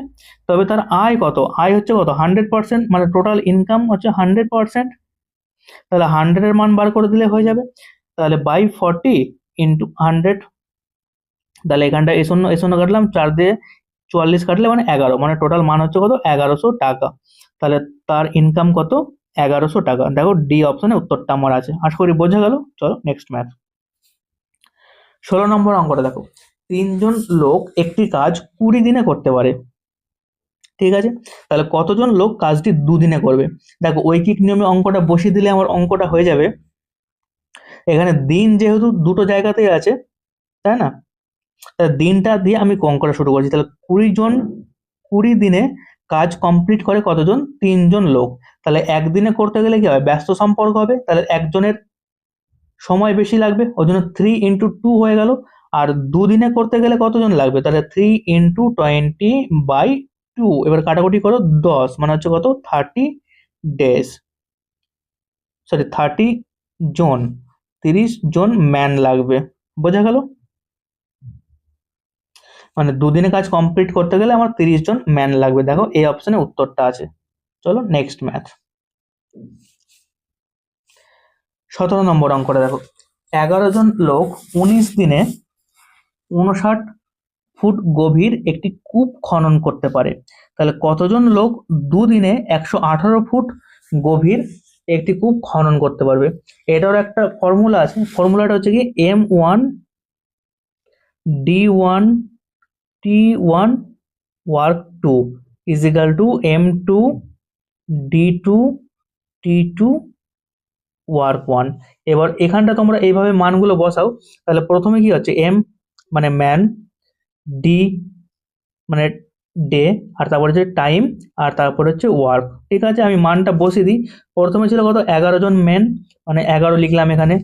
[SPEAKER 1] তবে তার আয় কত, আয় হচ্ছে কত 100%, মানে টোটাল ইনকাম হচ্ছে 100%। তাহলে 100 এর মান বার করে দিলে হয়ে যাবে। তাহলে বাই 40 ইন্টু 100। তাহলে এখানটা এ শূন্য কাটলাম, 4 দিয়ে 44 কাটলে মানে 11, মানে টোটাল মান হচ্ছে কত 1100 টাকা। তাহলে তার ইনকাম কত, 1100 টাকা। দেখো ডি অপশনে উত্তরটা আমার আছে। আশা করি বোঝা গেল। চলো নেক্সট ম্যাথ। 16 নম্বর অঙ্কটা দেখো। 3 জন লোক একটি কাজ 20 দিনে করতে পারে। ঠিক আছে, তাহলে কতজন লোক কাজটি 2 দিনে করবে। দেখো ঐকিক নিয়মে অঙ্কটা বসিয়ে দিলে আমার অঙ্কটা হয়ে যাবে। এখানে দিন যেহেতু দুটো জায়গাতেই আছে, তাই না, তাহলে দিনটা দিয়ে আমি অঙ্কটা শুরু করছি। তাহলে 20 দিনে কাজ কমপ্লিট করে কতজন, 3 জন লোক। তাহলে একদিনে করতে গেলে কি হবে, ব্যস্ত সম্পর্ক হবে, তাহলে একজনের সময় বেশি লাগবে, ওই জন্য 3 × 2 হয়ে গেল। আর দুদিনে করতে গেলে কতজন লাগবে, তাহলে 3 × 20/2। এবার কাটাকুটি করো 10, মানে হচ্ছে কত 30 ডেজ, সরি 30 জন, 30 জন ম্যান লাগবে। বোঝা গেল, মানে দুদিনে কাজ কমপ্লিট করতে গেলে আমার 30 জন ম্যান লাগবে। দেখো এই অপশনে উত্তরটা আছে। চলো নেক্সট ম্যাথ। 17 নম্বর অঙ্কটা দেখো। 11 জন লোক 19 দিনে 59 ফুট গভীর একটি কূপ খনন করতে পারে। তাহলে কতজন লোক দুদিনে 118 ফুট গভীর একটি কূপ খনন করতে পারবে। এটার একটা ফর্মুলা আছে, ফর্মুলাটা হচ্ছে কি M1D1 T1 work 2 is equal to M2 D2 T2 work 1। এবার এখানটা তোমরা এইভাবে মানগুলো বসাও। তাহলে প্রথমে কি হচ্ছে, M মানে ম্যান, ডি মানে ডে, আর তারপরে হচ্ছে টাইম, আর তারপরে হচ্ছে ওয়ার্ক। ঠিক আছে, আমি মানটা বসিয়ে দিই। প্রথমে ছিল কত 11 জন ম্যান, মানে 11 লিখলাম এখানে।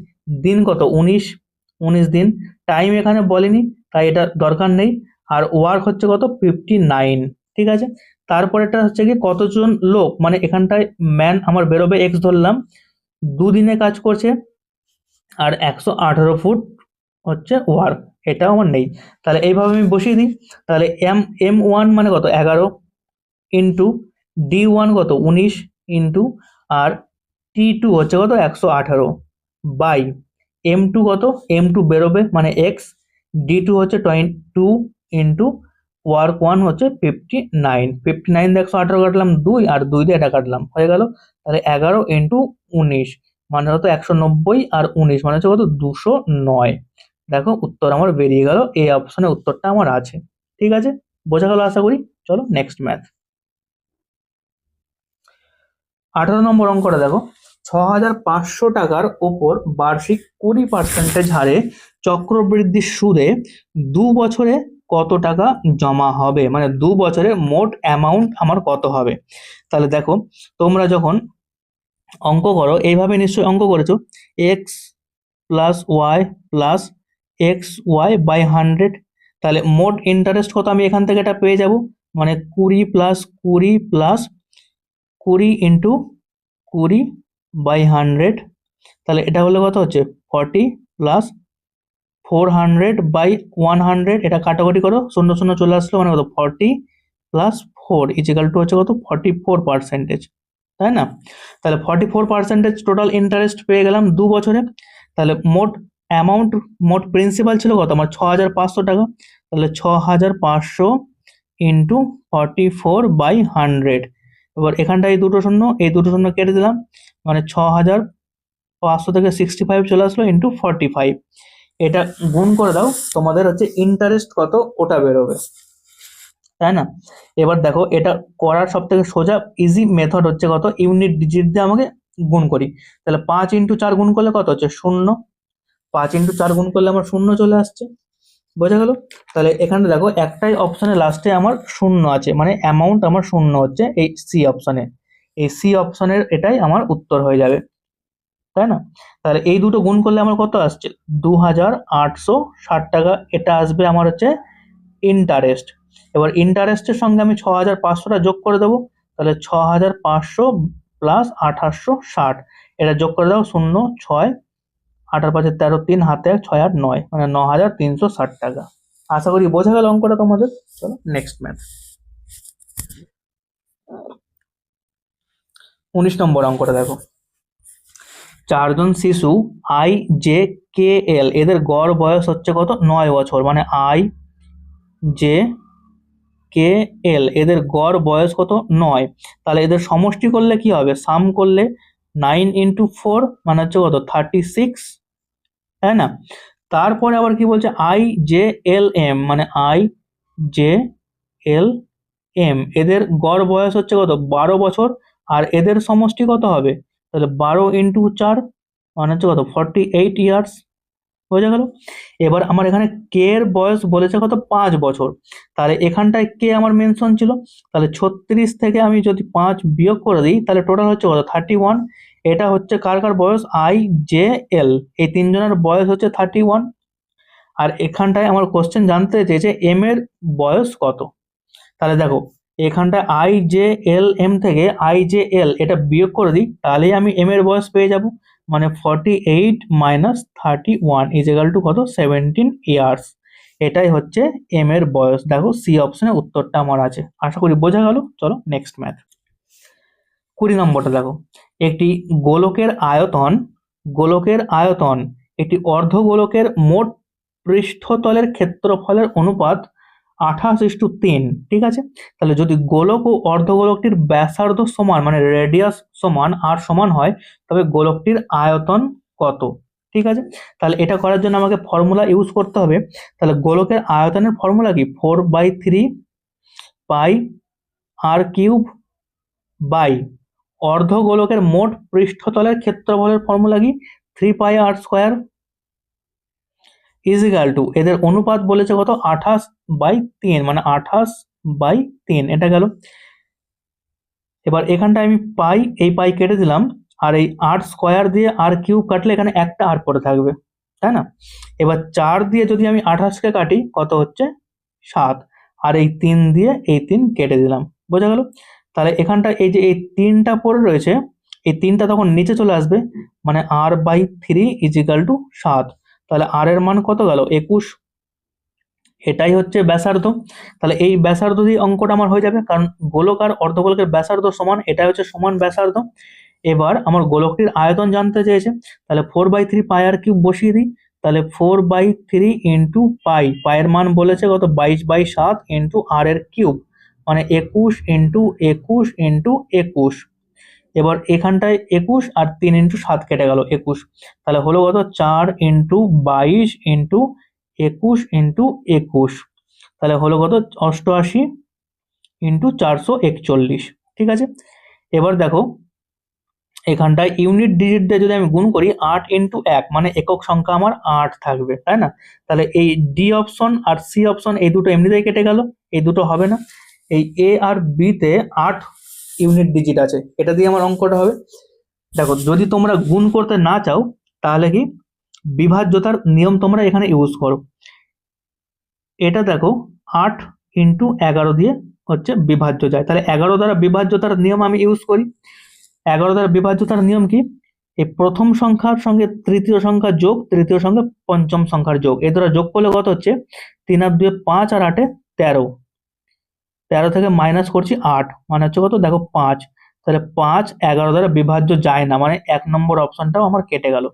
[SPEAKER 1] দিন কত 19 দিন। টাইম এখানে বলেনি, তাই এটা দরকার নেই। আর ওয়ার্ক হচ্ছে কত 59। ঠিক আছে, তারপরেটা হচ্ছে কি কতজন লোক, মানে এখানটায় ম্যান আমার বেরোবে এক্স ধরলাম, দুদিনে কাজ করছে, আর 118 ফুট হচ্ছে ওয়ার্ক, এটাও আমার নেই। তাহলে এইভাবে আমি বসিয়ে দিই। তাহলে M1 মানে কত 11 ইন্টু D1 কত 19 ইন্টু, আর T2 হচ্ছে কত 118 বাই M2 কত, M2 বেরোবে মানে এক্স, D2 হচ্ছে 22 ইন্টু ওয়ার্ক 1 হচ্ছে 59। 59 দিয়ে 118 কাটলাম 2, আর 2 দিয়ে এটা কাটলাম, হয়ে গেল। তাহলে 11 × 19 মানে হতো 190, আর 19 মানে হচ্ছে কত 209। দেখো উত্তর আমার বেরিয়ে গেল, এই অপশনে উত্তরটা আমার আছে। ঠিক আছে, বোঝা গেল আশা করি। চলো নেক্সট ম্যাথ। 18 নম্বর অঙ্কটা দেখো। 6500 টাকার ওপর বার্ষিক 20% হারে চক্রবৃদ্ধি সুদে 2 বছরে কত টাকা জমা হবে, মানে 2 বছরে মোট অ্যামাউন্ট আমার কত হবে। তাহলে দেখো তোমরা যখন অঙ্ক করো এইভাবে নিশ্চয়ই অঙ্ক করেছো, x plus y plus x y by 100। তাহলে মোট ইন্টারেস্ট কত আমি এখান থেকে এটা পেয়ে যাব, মানে 20 প্লাস 20 প্লাস 20 ইন্টু 20 বাই 100। তাহলে এটা হলে কত হচ্ছে 40 প্লাস 400 বাই 100। এটা কাটাকাটি করো, শূন্য শূন্য চলে আসলো, মানে কত 40 প্লাস 4 ইজিক্যাল টু হচ্ছে কত 44%, তাই না। তাহলে 44% টোটাল ইন্টারেস্ট পেয়ে গেলাম 2 বছরে। তাহলে মোট অ্যামাউন্ট মোট প্রিন্সিপাল ছিল কত আমার 6,500 টাকা, তাহলে 6,500 ইন্টু 44/100। এবার এখানটা এই দুটো শূন্য কেটে দিলাম, মানে 6,500 থেকে 65 চলে আসলো ইন্টু 45। এটা গুণ করে দাও, তোমাদের হচ্ছে ইন্টারেস্ট কত ওটা বেরোবে, তাই না? এবার দেখো এটা করার সব থেকে সোজা ইজি মেথড হচ্ছে কত, ইউনিট ডিজিট দিয়ে আমাকে গুণ করি। তাহলে 5 × 4 গুণ করলে কত হচ্ছে 0, 5 × 4 গুণ করলে আমার 0 চলে আসছে, বোঝা গেল? তাহলে এখানে দেখো একটাই অপশনে লাস্টে আমার 0 আছে, মানে অ্যামাউন্ট আমার 0 হচ্ছে এই সি অপশনে, এই সি অপশনের এটাই আমার উত্তর হয়ে যাবে, তাই না? তাহলে এই দুটো গুণ করলে আমার কত আসছে 2,860 টাকা, এটা আসবে আমার হচ্ছে ইন্টারেস্ট। এবার ইন্টারেস্টের সঙ্গে আমি 6,500টা যোগ করে দেবো, তাহলে 6,500 প্লাস 1,860, এটা যোগ করে দাও 0, 6, 8 × 5 = 13, 3 হাতে 1, 6 8 9, মানে 9,360 টাকা। আশা করি বোঝা গেল অঙ্কটা তোমাদের। চলো নেক্সট ম্যাথ। 19 নম্বর অঙ্কটা দেখো, 4 জন শিশু আই জে কে এল এদের গড় বয়স হচ্ছে কত 9 বছর, মানে আই জে কে এল এদের গড় বয়স কত 9। তাহলে এদের সমষ্টি করলে কি হবে, সাম করলে 9 × 4 মানে হচ্ছে কত 36, তাই না? তারপরে আবার কি বলছে আই জে এল এম, মানে আই জে এল এম এদের গড় বয়স হচ্ছে কত 12 বছর, আর এদের সমষ্টি কত হবে, তাহলে 12 × 4 মানে হচ্ছে কত 48 ইয়ার্স, বোঝা গেল? এবার আমার এখানে কে এর বয়স বলেছে কত 5 বছর, তাহলে এখানটায় কে আমার মেনশন ছিল, তাহলে 36 থেকে আমি যদি 5 বিয়োগ করে দিই তাহলে টোটাল হচ্ছে কত 31। এটা হচ্ছে কার কার বয়স, আই জে এল, এই তিনজনের বয়স হচ্ছে 31। আর এখানটায় আমার কোশ্চেন জানতে চেয়েছে এম এর বয়স কত। তাহলে দেখো এখানটায় আই জে এল এম থেকে আই জে এল এটা বিয়োগ করে দিই, তাহলেই আমি এম এর বয়স পেয়ে যাব, মানে 48 - 31 = কত 17 ইয়ার্স। এটাই হচ্ছে এম এর বয়স। দেখো সি অপশনে উত্তরটা আমার আছে। আশা করি বোঝা গেল। চলো নেক্সট ম্যাথ। 20 নম্বরটা দেখো, একটি গোলকের আয়তন একটি অর্ধগোলকের মোট পৃষ্ঠতলের ক্ষেত্রফলের অনুপাত 28:3, ঠিক আছে? তাহলে যদি গোলক ও অর্ধগোলকটির ব্যাসার্ধ সমান, মানে রেডিয়াস সমান আর সমান হয়, তবে গোলকটির আয়তন কত, ঠিক আছে? তাহলে এটা করার জন্য আমাকে ফর্মুলা ইউজ করতে হবে। তাহলে গোলকের আয়তনের ফর্মুলা কি, 4/3 পাই আর কিউব বাই অর্ধগোলকের মোট পৃষ্ঠতলের ক্ষেত্রফলের ফর্মুলা কি, 3πr² ইজিক্যাল টু এদের অনুপাত বলেছে কত 28/3, মানে 28/3, এটা গেল। এবার এখানটায় আমি এই পাই কেটে দিলাম, আর এই r² দিয়ে আর কিউব কাটলে এখানে একটা আর পড়ে থাকবে, তাই না? এবার 4 দিয়ে যদি আমি 28কে কাটি কত হচ্ছে 7, আর এই 3 দিয়ে এই 3 কেটে দিলাম, বোঝা গেল? তাহলে এখানটা এই যে এই 3টা পড়ে রয়েছে, এই 3টা তখন নিচে চলে আসবে, মানে r/3 = 7। তাহলে আর এর মান কত গেল 21। এটাই হচ্ছে ব্যাসার্ধ। তাহলে এই ব্যাসার্ধ দিয়ে অঙ্কটা আমার হয়ে যাবে, কারণ গোলক আর অর্ধগোলকের ব্যাসার্ধ সমান, এটাই হচ্ছে সমান ব্যাসার্ধ। এবার আমার গোলকটির আয়তন জানতে চেয়েছে, তাহলে 4/3 পাই আর কিউব বসিয়ে দিই। তাহলে 4/3 ইন্টু পাইয়ের মান বলেছে কত 22/7 ইন্টু আর এর কিউব, মানে 21 ইন্টু 21 ইন্টু 21। এবার এখানটায় 21 আর 3 × 7 কেটে গেল 21, তাহলে হলো কত 4 × 22 ইন্টু 21 ইন্টু 21, তাহলে হলো কত 88 ইন্টু 441, ঠিক আছে? এবার দেখো এখানটায় ইউনিট ডিজিট দিয়ে যদি আমি গুণ করি 8 × 1, মানে একক সংখ্যা আমার 8 থাকবে, তাই না? তাহলে এই ডি অপশন আর সি অপশন এই দুটো এমনিতেই কেটে গেল, এই দুটো হবে না। এই এ আর বি তে 8 ইউনিট ডিজিট আছে, এটা দিয়ে আমার অঙ্কটা হবে। দেখো যদি তোমরা গুণ করতে না চাও তাহলে কি বিভাজ্যতার নিয়ম তোমরা এখানে ইউজ করো। এটা দেখো 8 × 11 দিয়ে হচ্ছে বিভাজ্য যায়, তাহলে 11 দ্বারা বিভাজ্যতার নিয়ম আমি ইউজ করি। 11 দ্বারা বিভাজ্যতার নিয়ম কি, এই প্রথম সংখ্যার সঙ্গে তৃতীয় সংখ্যা যোগ, তৃতীয় সঙ্গে পঞ্চম সংখ্যার যোগ, এই দ্বারা যোগ করলে কত হচ্ছে 3 আর 2 5 আর 8 13, 13 থেকে মাইনাস করছি 8, মানে হচ্ছে কত দেখো 5। তাহলে 5 11 দ্বারা বিভাজ্য যায় না, মানে 1 নম্বর অপশনটাও আমার কেটে গেল।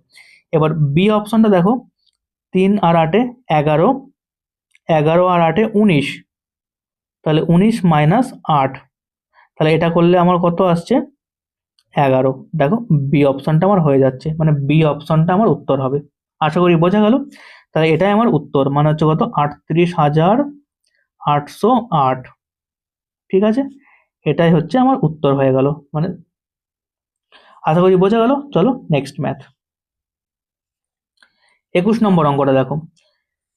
[SPEAKER 1] এবার বি অপশনটা দেখো, 3 আর 8 11, 11 আর 8 19, তাহলে 19 মাইনাস 8, তাহলে এটা করলে আমার কত আসছে 11। দেখো বি অপশনটা আমার হয়ে যাচ্ছে, মানে বি অপশনটা আমার উত্তর হবে। আশা করি বোঝা গেল। তাহলে এটাই আমার উত্তর, মানে হচ্ছে কত 38,808। ঠিক আছে, এটাই হচ্ছে আমার উত্তর হয়ে গেল, মানে আশা করি বোঝা গেল। চলো নেক্সট ম্যাথ। 21 নম্বর অঙ্কটা দেখো।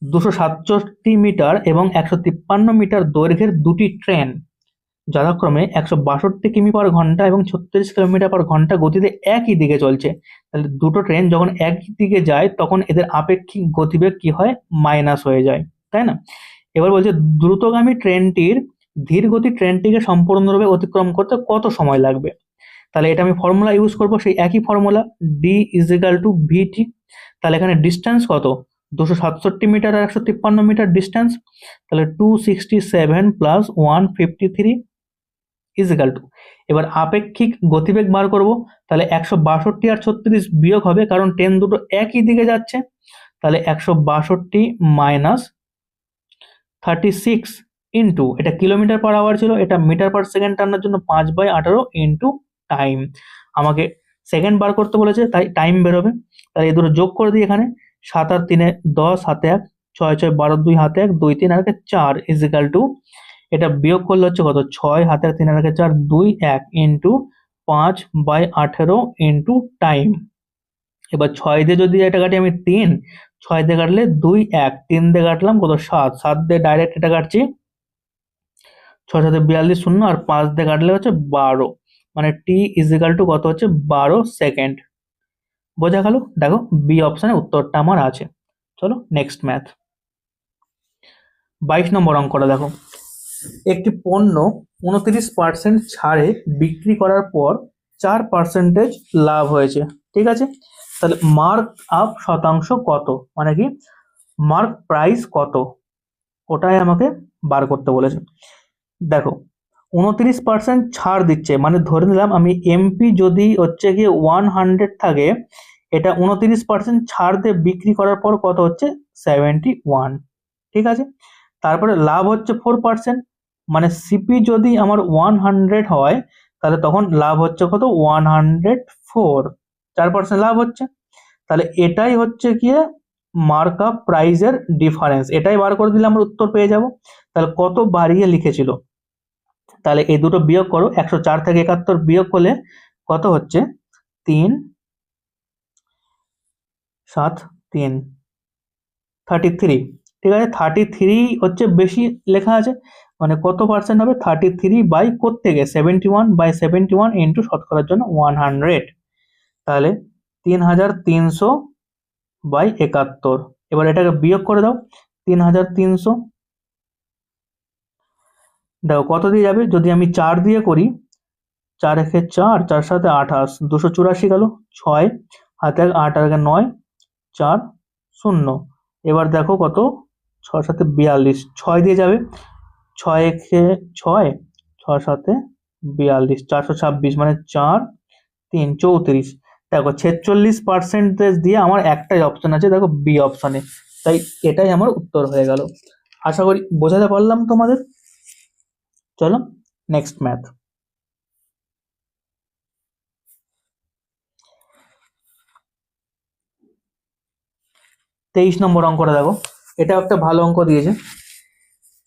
[SPEAKER 1] 267 মিটার এবং 153 মিটার দৈর্ঘ্যের দুটি ট্রেন যথাক্রমে 162 কিমি পার ঘন্টা এবং 36 কিলোমিটার পার ঘন্টা গতিতে একই দিকে চলছে। তাহলে দুটো ট্রেন যখন একই দিকে যায় তখন এদের আপেক্ষিক গতিবেগ কি হয়, মাইনাস হয়ে যায়, তাই না? এবার বলছে দ্রুতগামী ট্রেনটির ধীর গতি ট্রেনটিকে সম্পূর্ণরূপে অতিক্রম করতে কত সময় লাগবে। তাহলে এটা আমি ফর্মুলা ইউজ করব, সেই একই formula, D is equal to V T. তাহলে এখানে ডিস্টেন্স কত, 267 মিটার আর 153 মিটার ডিস্টেন্স, তাহলে 267 প্লাস 153 ইজ ইকাল টু, এবার আপেক্ষিক গতিবেগ বার করব। তাহলে 162 আর 36 বিয়োগ হবে, কারণ ট্রেন দুটো একই দিকে যাচ্ছে। তাহলে 162 মাইনাস 36 ইন্টু, এটা কিলোমিটার পার আওয়ার ছিল, এটা মিটার পার সেকেন্ড টানার জন্য 5/18 ইন্টু টাইম। আমাকে সেকেন্ড বার করতে বলেছে, তাই টাইম বেরোবে। তাহলে এই দুটো যোগ করে দিই এখানে, 7 আর 3 10, হাতে 1, 6 6 12, 2 হাতে 1, 2 3 আর 4 ইজ ইকাল টু, এটা বিয়োগ করলে হচ্ছে কত, 6 হাতে 3 আর 4, 2 1 ইন্টু 5/18 ইন্টু টাইম। এবার 6 দিয়ে যদি এটা কাটি আমি 3, 6 দিয়ে কাটলে 2 1, 3 দিয়ে কাটলাম কত 7, 7 দিয়ে ডাইরেক্ট এটা কাটছি, 6 7 42 শূন্য, আর 5 দিয়ে কাটলে হচ্ছে 12, মানে টি ইজ ইকাল টু কত হচ্ছে 12 সেকেন্ড। বোঝা গেল? দেখো বি অপশনে উত্তরটা আমার আছে। চলো নেক্সট ম্যাথ। 22 নম্বর অঙ্কটা দেখো। একটি পণ্য 29% ছাড়ে বিক্রি করার পর 4% লাভ হয়েছে, ঠিক আছে? তাহলে মার্ক আপ শতাংশ কত, মানে কি মার্ক প্রাইস কত, ওটাই আমাকে বার করতে বলেছে। দেখো 29% ছাড় দিচ্ছে, মানে ধরে নিলাম আমি এমপি যদি হচ্ছে গিয়ে 100 থাকে, এটা 29% ছাড় দিয়ে বিক্রি করার পর কত হচ্ছে 71, ঠিক আছে? তারপরে লাভ হচ্ছে 4%, মানে সিপি যদি আমার 100 হয় তাহলে তখন লাভ হচ্ছে কত 104, 4% লাভ হচ্ছে। তাহলে এটাই হচ্ছে গিয়ে মার্ক আপ প্রাইসের ডিফারেন্স, এটাই বার করে দিলে আমরা উত্তর পেয়ে যাব। তাহলে কত বাড়িয়ে লিখেছিল, তাহলে এই দুটো বিয়োগ করো, 104 থেকে 71 বিয়োগ করলে কত হচ্ছে 3 7 3 33, ঠিক আছে? 33 হচ্ছে বেশি লেখা আছে, মানে কত পার্সেন্ট হবে 33 বাই থেকে 71/71 ইন্টু শতকরার জন্য 100, তাহলে 3300/71। এবার এটাকে বিয়োগ করে দাও, 3300, দেখো কত দিয়ে যাবে, যদি আমি 4 দিয়ে করি, 4 একে 4, 4 7 28, 284 গেল, 6 হাতে 8 আর 9, 4 0। এবার দেখো কত, 6 7 42, 6 দিয়ে যাবে, 6 একে 6, 6 7 42, 426, মানে 4 3 34। দেখো 46% দিয়ে আমার একটাই অপশন আছে, দেখো বি অপশনে, তাই এটাই আমার উত্তর হয়ে গেল। আশা করি বোঝাতে পারলাম তোমাদের। চলো নেক্সট ম্যাথ। 23 নম্বর অঙ্কটা দেখো, এটা একটা ভালো অঙ্ক দিয়েছে।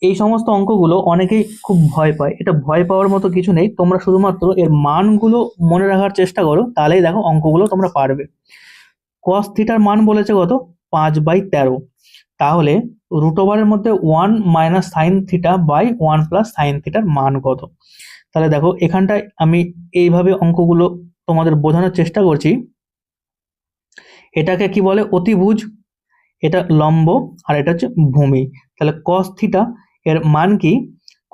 [SPEAKER 1] এই সমস্ত অঙ্কগুলো অনেকেই খুব ভয় পায়, এটা ভয় পাওয়ার মতো কিছু নেই, তোমরা শুধুমাত্র এর মানগুলো মনে রাখার চেষ্টা করো, তাহলেই দেখো অঙ্কগুলো তোমরা পারবে। কস থিটার মান বলেছে কত 5/13, তাহলে রুট ওভারের মধ্যে 1 minus sine theta by 1 plus sine থিটার মান কত। তাহলে দেখো এখানটায় আমি এইভাবে অঙ্কগুলো তোমাদের বোঝানোর চেষ্টা করছি। এটাকে কি বলে, অতিভুজ, এটা লম্ব, আর এটা হচ্ছে ভূমি। তাহলে কস থিটা এর মান কি,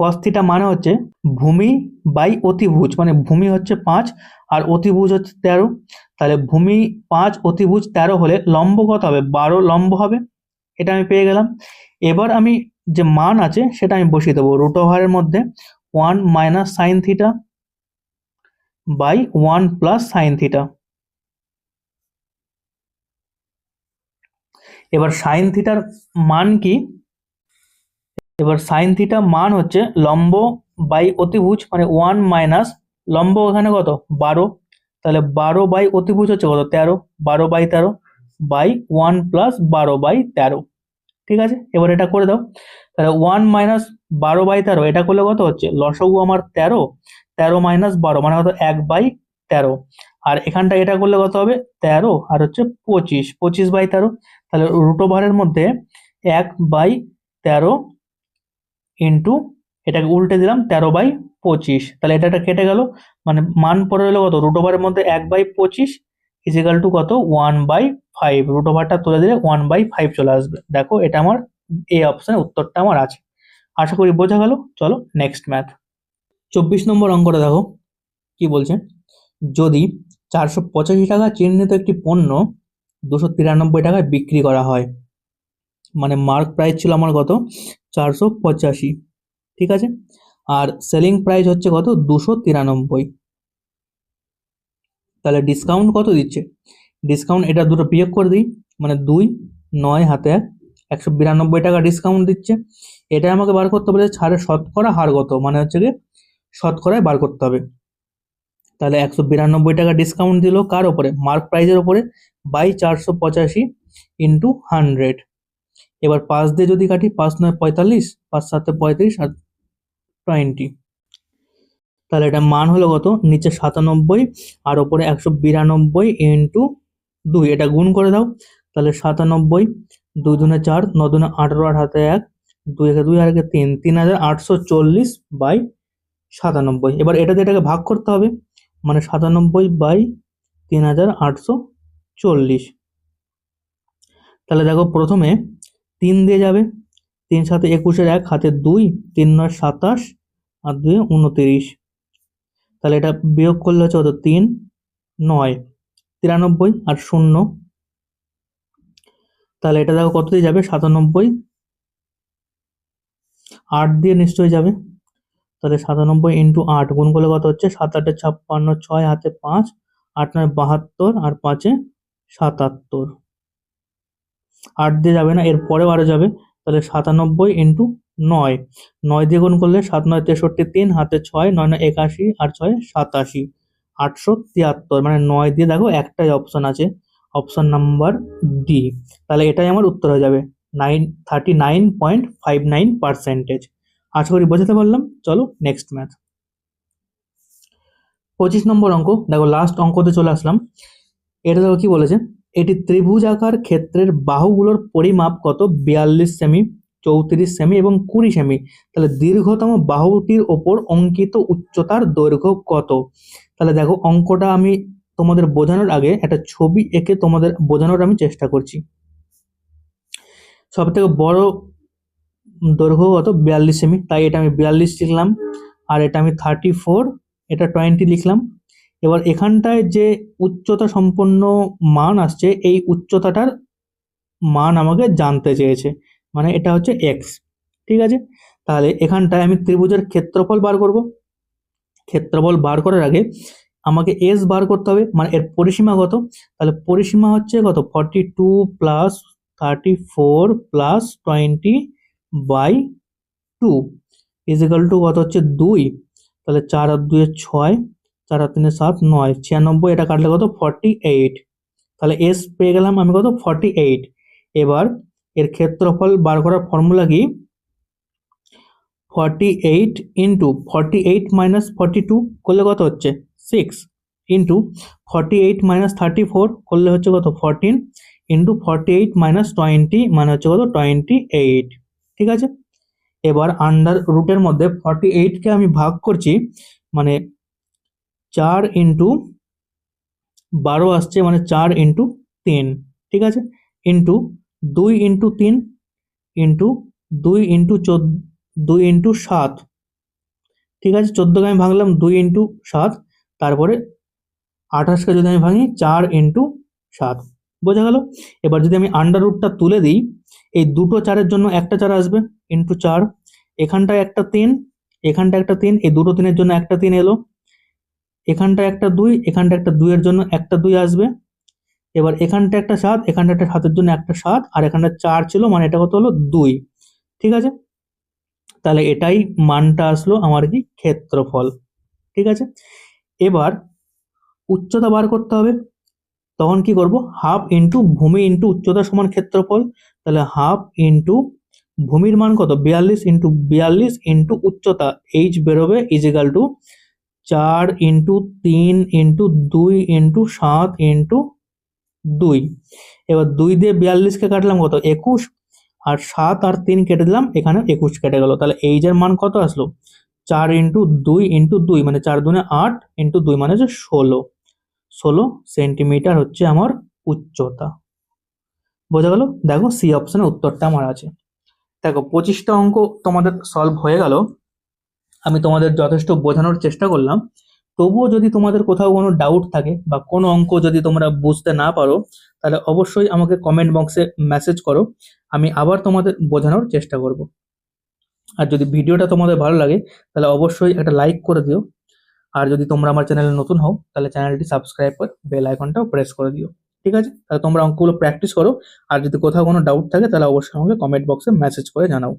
[SPEAKER 1] কস থিটা মানে হচ্ছে ভূমি বাই অতিভুজ, মানে ভূমি হচ্ছে 5 আর অতিভুজ হচ্ছে 13, তাহলে ভূমি 5 অতিভুজ 13 হলে লম্ব কত হবে 12 লম্ব হবে, এটা আমি পেয়ে গেলাম। এবার আমি যে মান আছে সেটা আমি বসিয়ে দেবো, রুট ওভারের মধ্যে 1 minus sine theta by 1 plus sine theta. এবার সাইন থিটার মান কি? এবার সাইন থিটা মান হচ্ছে লম্ব বাই অতিভুজ, মানে 1 মাইনাস লম্ব এখানে কত 12, তাহলে 12 বাই অতিভুজ হচ্ছে কত 13, 12/13 বাই 1 প্লাস 12/13। ঠিক আছে, এবার এটা করে দাও। তাহলে 1 মাইনাস 12/13 এটা করলে কত হচ্ছে, লসাগু আমার 13, 13 মাইনাস 12 মানে কত 1/13। আর এখানটা এটা করলে কত হবে 13 আর হচ্ছে 25, 25/13। তাহলে রুট ওভারের মধ্যে 1/13 ইন্টু এটাকে উল্টে দিলাম 13/25, তাহলে এটা কেটে গেল, মানে মান পড়ে রইলো কত রুট ওভারের মধ্যে 1/25 ইজিক্যাল টু কত 1/5। রুট ওভারটা তুলে দিলে 1/5 চলে আসবে। দেখো এটা আমার এই অপশনে উত্তরটা আমার আছে। আশা করি বোঝা গেল। চলো নেক্সট ম্যাথ। 24 নম্বর অঙ্কটা দেখো কি বলছে, যদি 485 টাকা চিহ্নিত একটি পণ্য 293 টাকায় বিক্রি করা হয়, মানে মার্ক প্রাইস ছিল আমার কত 485, ঠিক আছে, আর সেলিং প্রাইস হচ্ছে কত 293, তাহলে ডিসকাউন্ট কত দিচ্ছে? ডিসকাউন্ট এটা দুটো বিয়োগ করে দিই, মানে 2 9 হাতে 192 টাকা ডিসকাউন্ট দিচ্ছে। এটা আমাকে বার করতে হবে ছাড়ের শতকরা হার কত, মানে হচ্ছে কি শতকরায় বার করতে হবে। তাহলে 192 টাকা ডিসকাউন্ট দিল কার ওপরে, মার্ক প্রাইজের ওপরে, বাই 485 ইন্টু 100। এবার 5 দিয়ে যদি কাটি 5 9 45, 5 7 35 আর 20, তাহলে এটা মান হলো কত, নিচে 97 আর ওপরে 192 ইন্টু 2, এটা গুণ করে দাও। তাহলে 97, 2 দুনে 4, 9 দুনে 18 আর হাতে 1, 2 একে 2 আর একে 3, 3840 বাই 97। এবার এটাতে এটাকে ভাগ করতে হবে, মানে 97 বাই 3840। তাহলে দেখো প্রথমে 3 দিয়ে যাবে, 3 7 21 1 হাতে 2, 3 9 27 আর 2 29, তাহলে এটা বিয়োগ করলে হচ্ছে কত 3 9 93 আর 0, তাহলে এটা দেখো কত দিয়ে যাবে 97, 8 দিয়ে নিশ্চয়ই যাবে। তাহলে 97 ইন্টু 8 গুণ করলে কত হচ্ছে 7 8 56, 6 হাতে 5, 8 9 72 আর 5 77, 8 দিয়ে যাবে না, এর পরেও আরো যাবে। তাহলে 97 ইন্টু 9, 9 দিয়ে গুণ করলে 7 9 63, 3 হাতে 6, 9 9 81 আর 6 87, 873, মানে 9 দিয়ে দেখো একটাই অপশন আছে, অপশন নাম্বার ডি। তাহলে এটাই আমার উত্তর হয়ে যাবে 39.59%। আশা করি বোঝাতে পারলাম। চলো নেক্সট ম্যাথ। 25 নম্বর অঙ্ক দেখো, লাস্ট অঙ্কতে চলে আসলাম। এটা দেখো কি বলেছে, এটি ত্রিভুজ আকার ক্ষেত্রের বাহুগুলোর পরিমাপ কত 42 সেমি, 34 সেমি এবং 20 সেমি। তাহলে দীর্ঘতম বাহুটির ওপর অঙ্কিত উচ্চতার দৈর্ঘ্য কত? তাহলে দেখো অঙ্কটা আমি তোমাদের বোঝানোর আগে একটা ছবি এঁকে তোমাদের বোঝানোর আমি চেষ্টা করছি। সব থেকে বড় দৈর্ঘ্য কত 42 সেমি, তাই এটা আমি 42 লিখলাম, আর এটা আমি 34, এটা 20 লিখলাম। এবার এখানটায় যে উচ্চতা সম্পন্ন মান আসছে, এই উচ্চতাটার মান আমাকে জানতে চেয়েছে, মানে এটা হচ্ছে এক্স, ঠিক আছে। তাহলে এখানটায় আমি ত্রিভুজের ক্ষেত্রফল বার করব। ক্ষেত্রফল বার করার আগে আমাকে এস বার করতে হবে, মানে এর পরিসীমা কত। তাহলে পরিসীমা হচ্ছে কত 42 প্লাস 34 প্লাস 20/2 ইজিক্যাল টু কত হচ্ছে 2। তাহলে 4 আর 2 6, 4 আর 3 7 9, 96, এটা কাটলে কত 48। তাহলে এস পেয়ে গেলাম আমি কত 48। এবার এর ক্ষেত্রফল বার করার ফর্মুলা কি, 48 ইন্টু 48 মাইনাস 42 করলে কত হচ্ছে 6, ইন্টু 48 মাইনাস 34 করলে হচ্ছে কত 14, ইন্টু 48 মাইনাস 20 মানে হচ্ছে কত 28, ঠিক আছে। এবার আন্ডার রুটের মধ্যে 48কে আমি ভাগ করছি, মানে 4 ইন্টু 12 আসছে, মানে 4 ইন্টু 3, ঠিক আছে, into 2 into 3 into 2 into 2 into 7, ঠিক আছে। 14কে আমি ভাঙলাম 2 ইন্টু 7, তারপরে 28কে যদি আমি ভাঙি 4 ইন্টু 7, বোঝা গেল। এবার যদি আমি আন্ডার রুটটা তুলে দিই, এই দুটো 4-এর জন্য একটা 4 আসবে, ইন্টু 4, এখানটায় একটা 3, এখানটা একটা 3, এই দুটো 3-এর জন্য একটা 3 এলো, এখানটা একটা 2, এখানটা একটা 2 এর জন্য একটা 2 আসবে, এবার এখানটা একটা 7, এখানটা একটা 7-এর জন্য একটা 7, আর এখানটা 4 ছিল, মানে এটা কত হলো 2। ঠিক আছে, তাহলে এটাই মানটা আসলো আমার কি ক্ষেত্রফল। ঠিক আছে, এবার উচ্চতা বার করতে হবে। তখন কি করব, হাফ ইন্টু ভূমি ইন্টু উচ্চতা সমান ক্ষেত্রফল। তাহলে হাফ ইন্টু ভূমির মান কত 42 ইন্টু উচ্চতা এইচ বেরোবে equal to 4 into 3 into 2 into 7 into 2। এবার 2 দিয়ে 42-কে কাটলাম কত 21, আর 7 আর 3 কেটে দিলাম, এখানে 21 কেটে গেল। তাহলে এইচ এর মান কত আসলো 4 ইন্টু 2 ইন্টু 2 মানে 4 দুনে 8 ইন্টু 2 মানে হচ্ছে 16 সেন্টিমিটার হচ্ছে আমার উচ্চতা। বোঝা গেল? দেখো সি অপশনে উত্তরটা আমার আছে। দেখো 25টা অঙ্ক তোমাদের সলভ হয়ে গেল। আমি তোমাদের যথেষ্ট বোঝানোর চেষ্টা করলাম। তবুও যদি তোমাদের কোথাও কোনো ডাউট থাকে বা কোনো অঙ্ক যদি তোমরা বুঝতে না পারো, তাহলে অবশ্যই আমাকে কমেন্ট বক্সে মেসেজ করো, আমি আবার তোমাদের বোঝানোর চেষ্টা করব। আর যদি ভিডিওটা তোমাদের ভালো লাগে তাহলে অবশ্যই একটা লাইক করে দিও। আর যদি তোমরা আমার চ্যানেলে নতুন হও তাহলে চ্যানেলটি সাবস্ক্রাইব করে বেল আইকনটাও প্রেস করে দিও। ঠিক আছে, তাহলে তোমরা অঙ্কগুলো প্র্যাকটিস করো। আর যদি কোথাও কোনো ডাউট থাকে তাহলে অবশ্যই আমাকে কমেন্ট বক্সে মেসেজ করে জানাও।